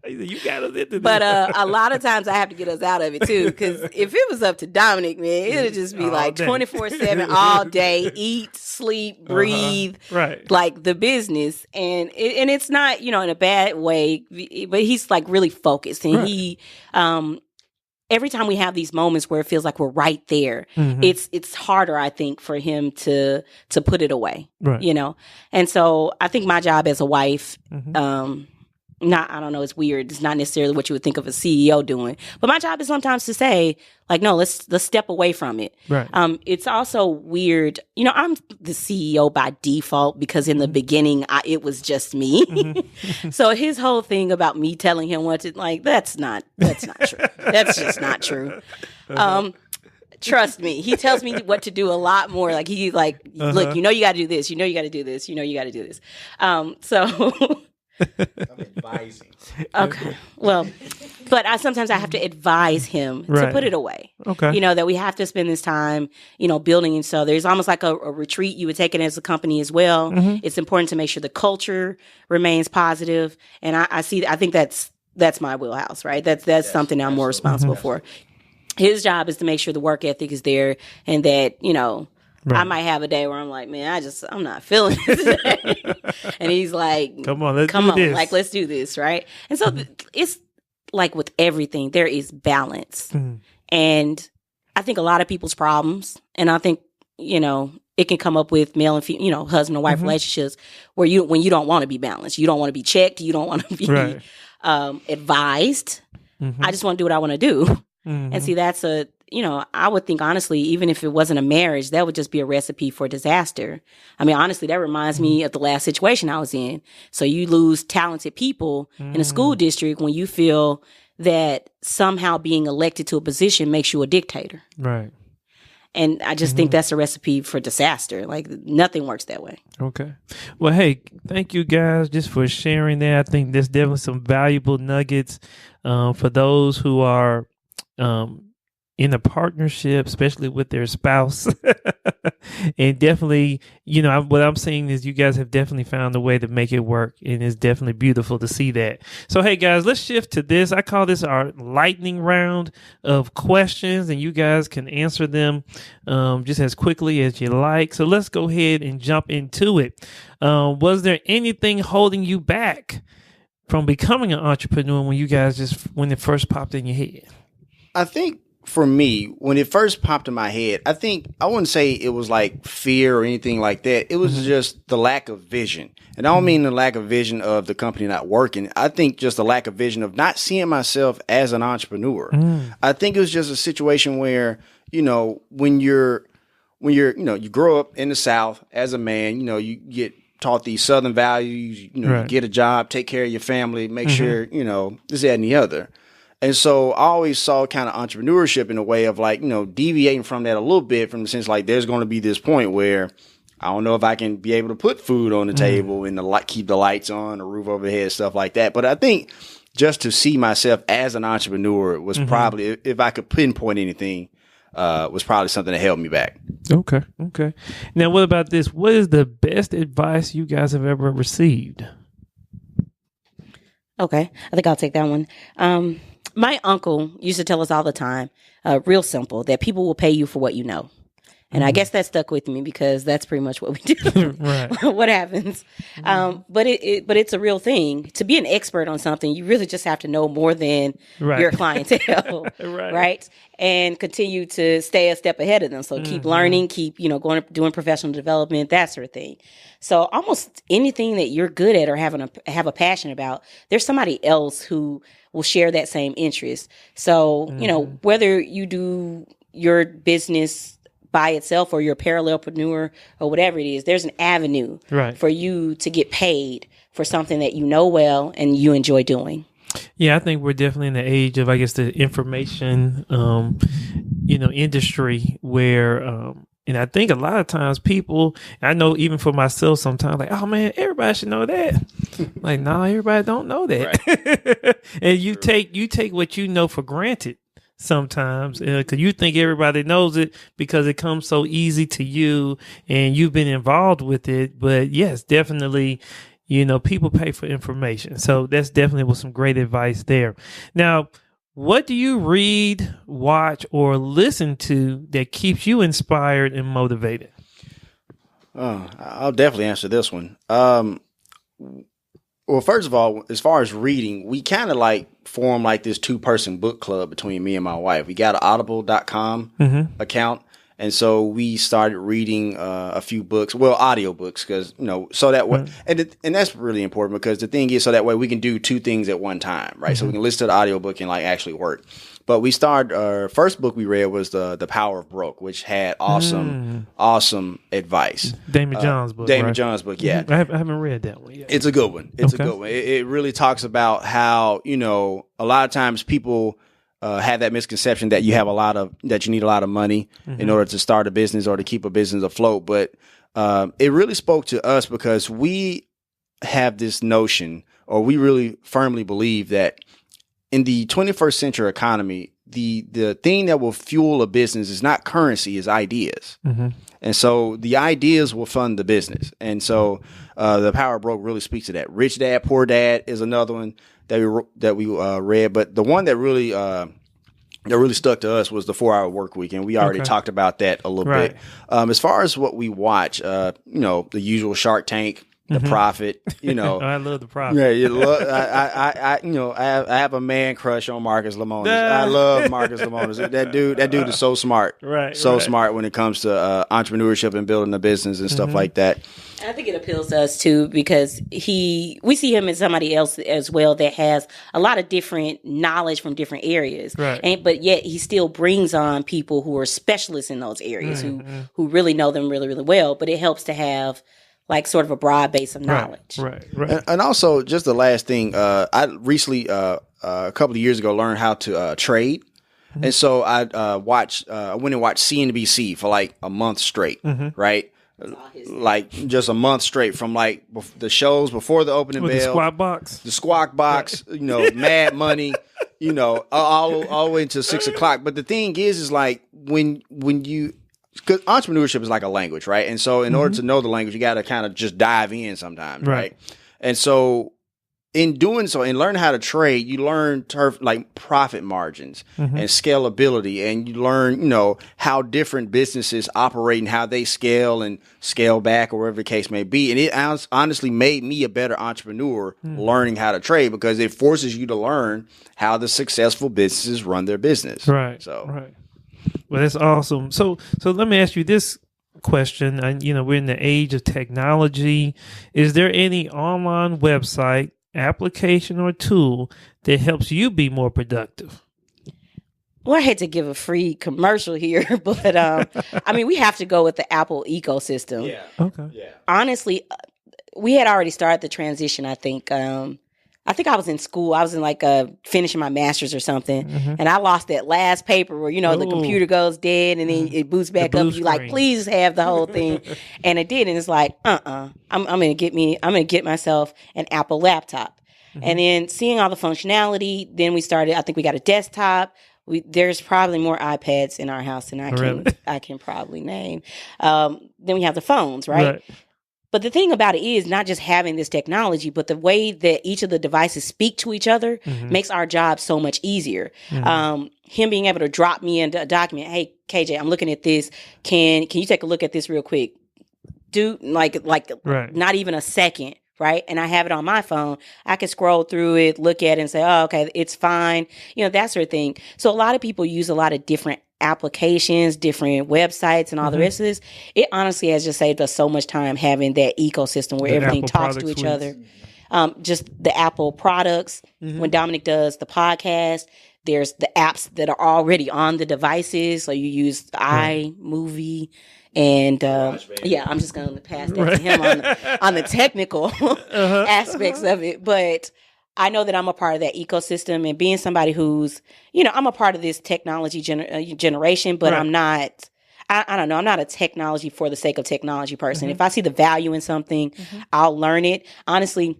You got us into this. But a lot of times I have to get us out of it, too. Because if it was up to Dominic, man, it would just be like 24/7 all day, eat, sleep, breathe. Right. Like the business. And it's not, you know, in a bad way, but he's like really focused. And he... every time we have these moments where it feels like we're right there, it's harder, I think, for him to put it away, you know? And so I think my job as a wife, I don't know, it's weird. It's not necessarily what you would think of a CEO doing, but my job is sometimes to say, like, no, let's step away from it. Right. It's also weird. You know, I'm the CEO by default because in the beginning, it was just me. So his whole thing about me telling him what to, like, that's not true. That's just not true. Trust me. He tells me what to do a lot more. Like, he look, you know, you got to do this. You know, you got to do this. You know, you got to do this. So... I'm advising. Okay. Well, but sometimes I have to advise him to put it away. Okay. You know, that we have to spend this time, you know, building. And so there's almost like a retreat. You would take it as a company as well. It's important to make sure the culture remains positive. And I think that's my wheelhouse, right? That's something I'm more responsible for. His job is to make sure the work ethic is there and that, you know, I might have a day where I'm like, man, I'm not feeling it today. And he's like, come on, let's do this, right? And so it's like with everything, there is balance. And I think a lot of people's problems, and I think, you know, it can come up with male and female, you know, husband and wife relationships when you don't want to be balanced. You don't want to be checked. You don't want to be advised. I just want to do what I want to do. And see, that's you know, I would think, honestly, even if it wasn't a marriage, that would just be a recipe for disaster. I mean, honestly, that reminds me of the last situation I was in. So you lose talented people in a school district when you feel that somehow being elected to a position makes you a dictator. Right. And I just think that's a recipe for disaster. Like, nothing works that way. Okay. Well, hey, thank you guys just for sharing that. I think there's definitely some valuable nuggets for those who are in a partnership, especially with their spouse. And definitely, you know, what I'm saying is you guys have definitely found a way to make it work. And it's definitely beautiful to see that. So, hey, guys, let's shift to this. I call this our lightning round of questions, and you guys can answer them just as quickly as you like. So let's go ahead and jump into it. Was there anything holding you back from becoming an entrepreneur when it first popped in your head? I think for me, when it first popped in my head, I wouldn't say it was like fear or anything like that. It was just the lack of vision. And I don't mean the lack of vision of the company not working. I think just the lack of vision of not seeing myself as an entrepreneur. I think it was just a situation where, you know, when you're, you know, you grow up in the South as a man, you know, you get taught these Southern values, you know, you get a job, take care of your family, make sure, you know, this, that, and the other. And so I always saw kind of entrepreneurship in a way of like, you know, deviating from that a little bit, from the sense like there's going to be this point where I don't know if I can be able to put food on the table and keep the lights on, a roof over the head, stuff like that. But I think just to see myself as an entrepreneur was probably, if I could pinpoint anything, was probably something that held me back. Okay. Now, what about this? What is the best advice you guys have ever received? Okay. I think I'll take that one. My uncle used to tell us all the time, real simple, that people will pay you for what you know. And I guess that stuck with me because that's pretty much what we do. Right. What happens. But it's a real thing. To be an expert on something, you really just have to know more than Right. your clientele. Right. And continue to stay a step ahead of them. So keep learning, keep, going doing professional development, that sort of thing. So almost anything that you're good at or have a passion about, there's somebody else who will share that same interest. So, whether you do your business by itself or you're a parallelpreneur or whatever it is, there's an avenue for you to get paid for something that you know well and you enjoy doing. Yeah, I think we're definitely in the age of, I guess, the information, industry where, and I think a lot of times people, I know even for myself sometimes, like, oh man, everybody should know that. Like, no, everybody don't know that. Right. And you take what you know for granted sometimes because you think everybody knows it because it comes so easy to you and you've been involved with it. But yes, definitely, people pay for information. So that's definitely was some great advice there. Now, what do you read, watch, or listen to that keeps you inspired and motivated? I'll definitely answer this one. Well, first of all, as far as reading, we kind of form this 2-person book club between me and my wife. We got an audible.com account. And so we started reading a few books, audiobooks, because, so that way, and that's really important because the thing is, so that way we can do 2 things at one time, right? So we can listen to the audiobook and actually work. But we started, our first book we read was The Power of Broke, which had awesome advice. Damon John's book. Damon John's book, yeah. I haven't read that one yet. It's a good one. It's a good one. It really talks about how, a lot of times people have that misconception that you need a lot of money in order to start a business or to keep a business afloat. But it really spoke to us because we have this notion, or we really firmly believe that in the 21st century economy, the thing that will fuel a business is not currency, is ideas. And so the ideas will fund the business. And so The Power of Broke really speaks to that. Rich Dad, Poor Dad is another one that we read. But the one that really stuck to us was The 4-Hour Work Week, and we already talked about that a little bit. As far as what we watch, the usual Shark Tank, The Prophet, I love The Prophet. Yeah, I have a man crush on Marcus Lemonis. I love Marcus Lemonis. That dude is so smart. Smart when it comes to entrepreneurship and building a business and stuff like that. I think it appeals to us too because we see him as somebody else as well that has a lot of different knowledge from different areas. But yet he still brings on people who are specialists in those areas who really know them really, really well. But it helps to have sort of a broad base of knowledge. Right. And also, just the last thing, I recently, a couple of years ago, learned how to trade. And so I went and watched CNBC for a month straight, right? Just a month straight from the shows before the opening bell. The Squawk Box, Mad Money, all the way until 6 o'clock. But the thing is when you, because entrepreneurship is like a language, right? And so in order to know the language, you got to kind of just dive in sometimes, right? And so in doing so, in learning how to trade, you learn profit margins and scalability, and you learn, how different businesses operate and how they scale and scale back or whatever the case may be. And it honestly made me a better entrepreneur learning how to trade because it forces you to learn how the successful businesses run their business. Right. Well, that's awesome. So let me ask you this question. We're in the age of technology. Is there any online website, application, or tool that helps you be more productive? Well, I hate to give a free commercial here, but we have to go with the Apple ecosystem. Yeah. Okay. Yeah. Honestly, we had already started the transition, I think. I was in school. I was in finishing my master's or something. And I lost that last paper where, the computer goes dead and then it boots back up. You please have the whole thing. And it did. And it's I'm going to get myself an Apple laptop. And then seeing all the functionality, then we started, I think we got a desktop. There's probably more iPads in our house than I can probably name. Then we have the phones, right? But the thing about it is not just having this technology, but the way that each of the devices speak to each other makes our job so much easier. Him being able to drop me into a document, hey, KJ, I'm looking at this. Can you take a look at this real quick? Do like not even a second, right? And I have it on my phone. I can scroll through it, look at it and say, oh, okay, it's fine. That sort of thing. So a lot of people use a lot of different applications, different websites and all the rest of this. It honestly has just saved us so much time having that ecosystem where everything talks to each other. Just the Apple products. When Dominic does the podcast, there's the apps that are already on the devices. So you use iMovie and I'm just going to pass that to him on the technical aspects of it. But I know that I'm a part of that ecosystem, and being somebody who's, I'm a part of this technology generation, but I'm not, I don't know, I'm not a technology for the sake of technology person. If I see the value in something, I'll learn it. Honestly,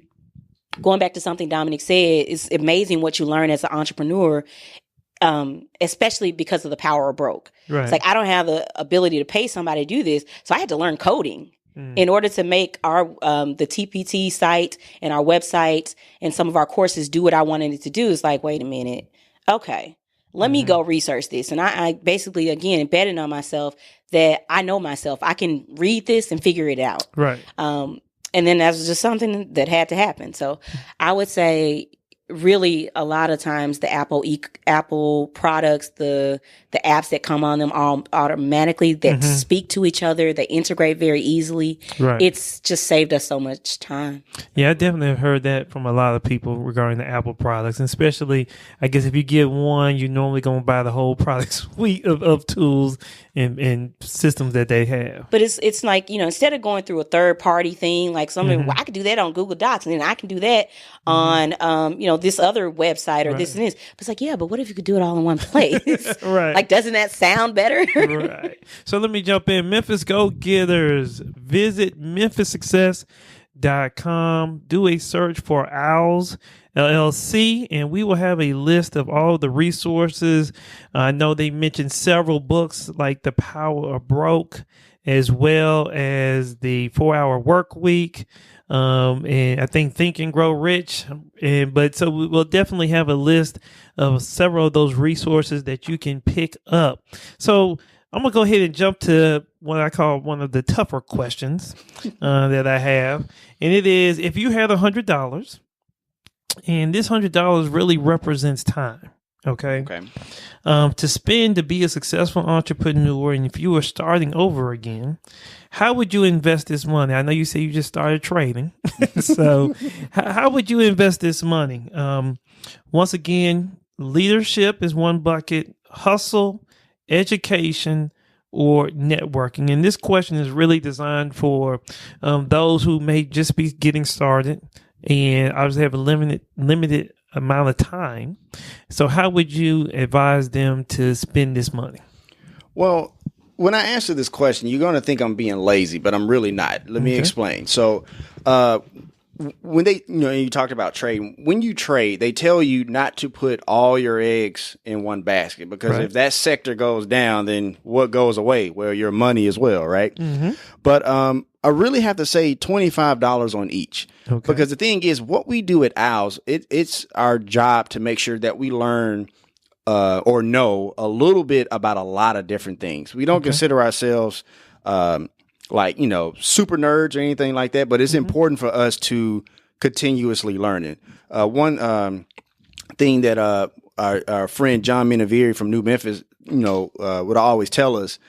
going back to something Dominic said, it's amazing what you learn as an entrepreneur, especially because of the power of broke. Right. It's like, I don't have the ability to pay somebody to do this, so I had to learn coding. In order to make our the TPT site and our website and some of our courses do what I wanted it to do, is like, wait a minute, okay, let me go research this. And I basically, again, betted on myself that I know myself. I can read this and figure it out. Right. And then that was just something that had to happen. So I would say, really, a lot of times the Apple products, the apps that come on them all automatically that speak to each other, they integrate very easily. Right. It's just saved us so much time. Yeah, I definitely have heard that from a lot of people regarding the Apple products, and especially, I guess, if you get one, you're normally going to buy the whole product suite of tools and systems that they have. But it's like, instead of going through a third party thing, like somebody, well, I could do that on Google Docs, and then I can do that on, this other website or this and this. But it's like, yeah, but what if you could do it all in one place? Right. Like, doesn't that sound better? Right. So let me jump in. Memphis Go Getters, visit memphissuccess.com. Do a search for Owls LLC, and we will have a list of all the resources. I know they mentioned several books like The Power of Broke, as well as the 4-Hour Work Week. And I think and Grow Rich. So we'll definitely have a list of several of those resources that you can pick up. So I'm going to go ahead and jump to what I call one of the tougher questions that I have. And it is, if you had $100, and this $100 really represents time. Okay. To spend to be a successful entrepreneur, and if you were starting over again, how would you invest this money? I know you say you just started trading. So how would you invest this money? Once again, leadership is one bucket, hustle, education, or networking. And this question is really designed for those who may just be getting started and obviously have a limited amount of time. So how would you advise them to spend this money? Well, when I answer this question, you're going to think I'm being lazy, but I'm really not. Let me explain. So when you talked about trading, when you trade, they tell you not to put all your eggs in one basket, because if that sector goes down, then what goes away? Well, your money as well, right? But I really have to say $25 on each. Because the thing is, what we do at Owls, it's our job to make sure that we learn or know a little bit about a lot of different things. We don't consider ourselves super nerds or anything like that, but it's important for us to continuously learn it. One thing that our friend John Menaviri from New Memphis, would always tell us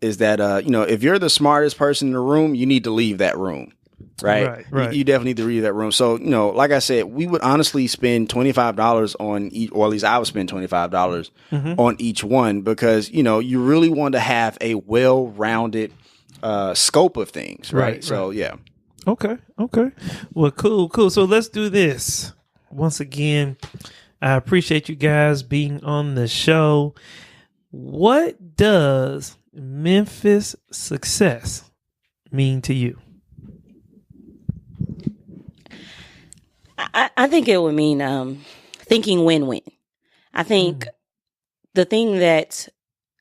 is that, if you're the smartest person in the room, you need to leave that room. Right. You definitely need to leave that room. So, like I said, we would honestly spend $25 on each, or at least I would spend $25 on each one, because, you really want to have a well-rounded scope of things. Right. So, yeah. Okay. Well, cool. So let's do this. Once again, I appreciate you guys being on the show. What does Memphis success mean to you? I think it would mean thinking win-win. I think the thing that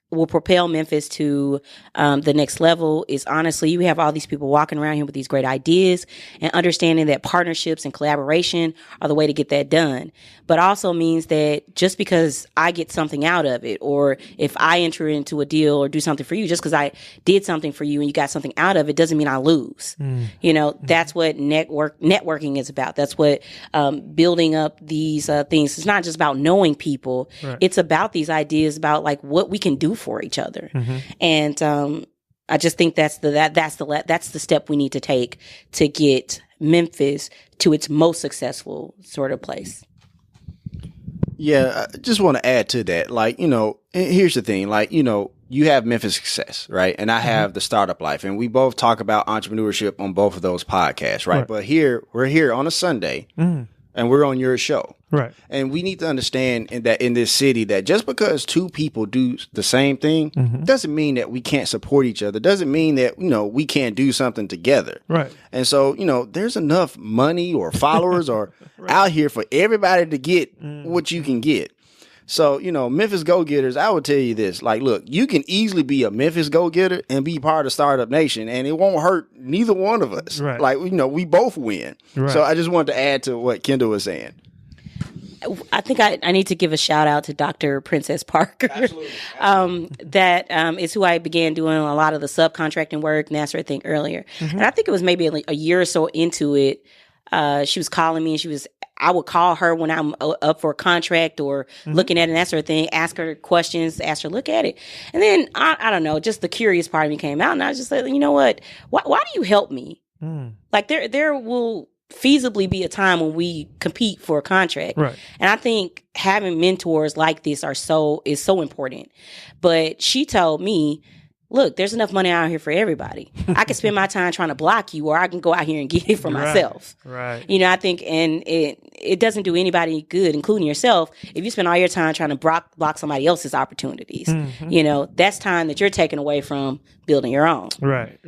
will propel Memphis to the next level is honestly, you have all these people walking around here with these great ideas and understanding that partnerships and collaboration are the way to get that done. But also means that just because I get something out of it, or if I enter into a deal or do something for you, just because I did something for you and you got something out of it, doesn't mean I lose. You know, that's what networking is about. That's what building up these things. It's not just about knowing people. Right. It's about these ideas about like what we can do for each other. And I just think that's the step we need to take to get Memphis to its most successful sort of place. Yeah, I just want to add to that. Like, you know, here's the thing. Like, you know, you have Memphis Success, right? And I have the Startup Life. And we both talk about entrepreneurship on both of those podcasts, right? But we're here on a Sunday and we're on your show. Right. And we need to understand that in this city that just because two people do the same thing doesn't mean that we can't support each other. Doesn't mean that, you know, we can't do something together. Right. And so, you know, there's enough money or followers or out here for everybody to get what you can get. So, you know, Memphis Go-Getters, I would tell you this. Like, look, you can easily be a Memphis Go-Getter and be part of Startup Nation, and it won't hurt neither one of us. Right. Like, you know, we both win. Right. So I just wanted to add to what Kenda was saying. I think I need to give a shout out to Dr. Princess Parker. Absolutely. That is who I began doing a lot of the subcontracting work and that sort of thing earlier. And I think it was maybe like a year or so into it. She was calling me and I would call her when I'm up for a contract or looking at it and that sort of thing, ask her questions, ask her to look at it. And then, I don't know, just the curious part of me came out and I was just like, you know what? Why do you help me? Like there will feasibly be a time when we compete for a contract. Right. And I think having mentors like this is so important. But she told me, look, there's enough money out here for everybody. I can spend my time trying to block you, or I can go out here and get it for myself. Right. You know, I think, and it doesn't do anybody good, including yourself, if you spend all your time trying to block somebody else's opportunities. You know, that's time that you're taking away from building your own. Right.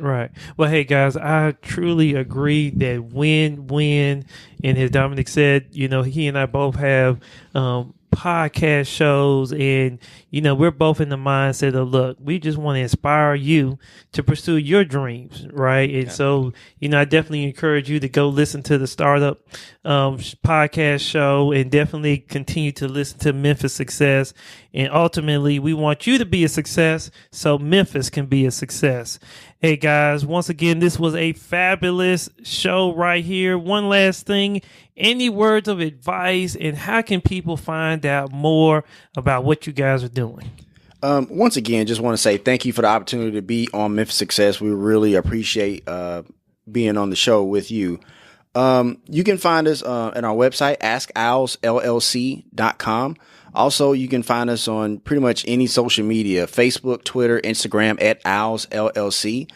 Well, hey, guys, I truly agree that win-win. And as Dominic said, you know, he and I both have podcast shows, and you know, we're both in the mindset of, look, we just want to inspire you to pursue your dreams, right? And so, you know, I definitely encourage you to go listen to the Startup podcast show, and definitely continue to listen to Memphis Success. And ultimately, we want you to be a success so Memphis can be a success. Hey guys, once again, this was a fabulous show right here. One last thing, any words of advice, and how can people find out more about what you guys are doing? Once again, just want to say thank you for the opportunity to be on Memphis Success. We really appreciate being on the show with you. You can find us at our website, askowlsllc.com. Also, you can find us on pretty much any social media, Facebook, Twitter, Instagram, at Owls LLC.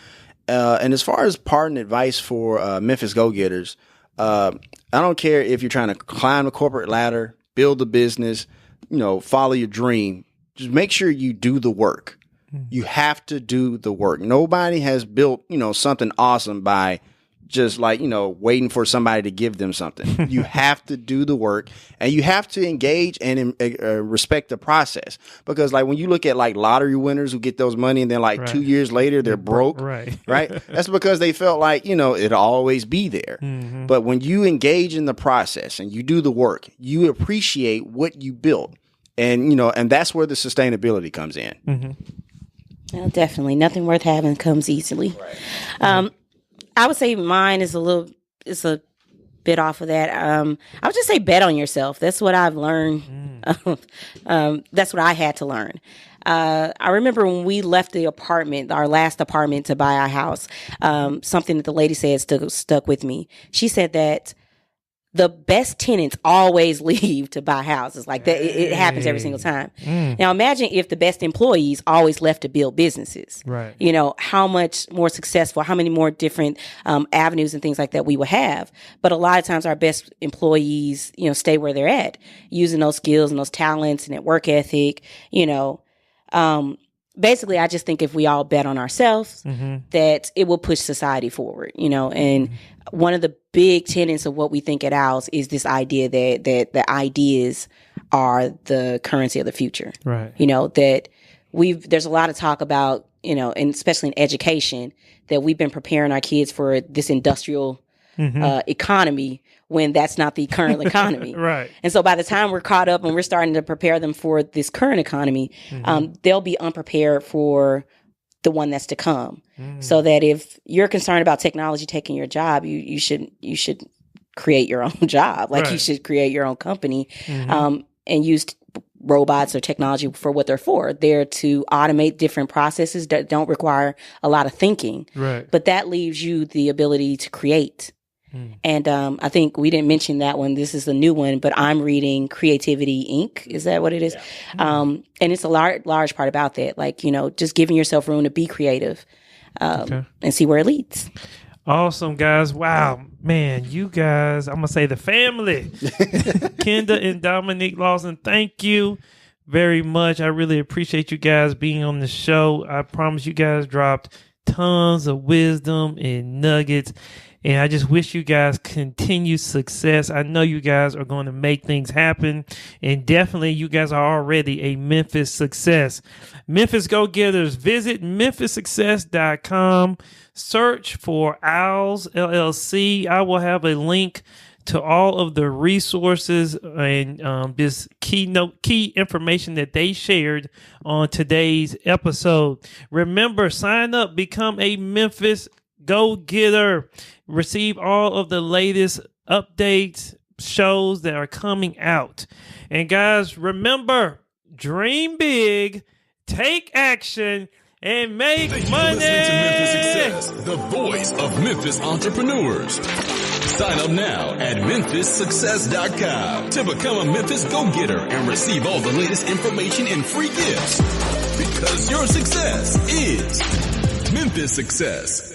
And as far as parting advice for Memphis Go-Getters, I don't care if you're trying to climb the corporate ladder, build a business, you know, follow your dream. Just make sure you do the work. You have to do the work. Nobody has built, you know, something awesome by just like, you know, waiting for somebody to give them something. You have to do the work, and you have to engage and respect the process. Because like when you look at like lottery winners who get those money and then like 2 years later they're broke, right? That's because they felt like, you know, it'll always be there. But when you engage in the process and you do the work, you appreciate what you built. And, you know, and that's where the sustainability comes in. Well, definitely. Nothing worth having comes easily. I would say mine is a bit off of that. I would just say bet on yourself. That's what I've learned. That's what I had to learn. I remember when we left the apartment, our last apartment, to buy our house, something that the lady said stuck with me. She said that the best tenants always leave to buy houses. Like that, it happens every single time. Now imagine if the best employees always left to build businesses. Right. You know, how much more successful, how many more different avenues and things like that we would have. But a lot of times our best employees, you know, stay where they're at, using those skills and those talents and that work ethic, you know. Basically, I just think if we all bet on ourselves, that it will push society forward, you know. And one of the big tenets of what we think at Owls is this idea that the ideas are the currency of the future. Right. You know, that there's a lot of talk about, and especially in education, that we've been preparing our kids for this industrial economy when that's not the current economy. Right. And so by the time we're caught up and we're starting to prepare them for this current economy, they'll be unprepared for the one that's to come. So that if you're concerned about technology taking your job, you should create your own job. Like you should create your own company and use robots or technology for what they're for. They're to automate different processes that don't require a lot of thinking. Right. But that leaves you the ability to create. And I think we didn't mention that one. This is a new one, but I'm reading Creativity Inc. Is that what it is? Yeah. And it's a large part about that. Like, just giving yourself room to be creative and see where it leads. Awesome, guys. Wow, man, you guys, I'm going to say the family, Kenda and Dominic Lawson, thank you very much. I really appreciate you guys being on the show. I promise you guys dropped tons of wisdom and nuggets. And I just wish you guys continued success. I know you guys are going to make things happen. And definitely you guys are already a Memphis success. Memphis Go-Getters, visit memphissuccess.com. Search for Owls LLC. I will have a link to all of the resources and this key information that they shared on today's episode. Remember, sign up, become a Memphis Go-Getter. Receive all of the latest updates, shows that are coming out. And guys, remember, dream big, take action, and make money. Thank you for listening to Memphis Success, the voice of Memphis entrepreneurs. Sign up now at memphissuccess.com to become a Memphis Go-Getter and receive all the latest information and free gifts. Because your success is Memphis Success.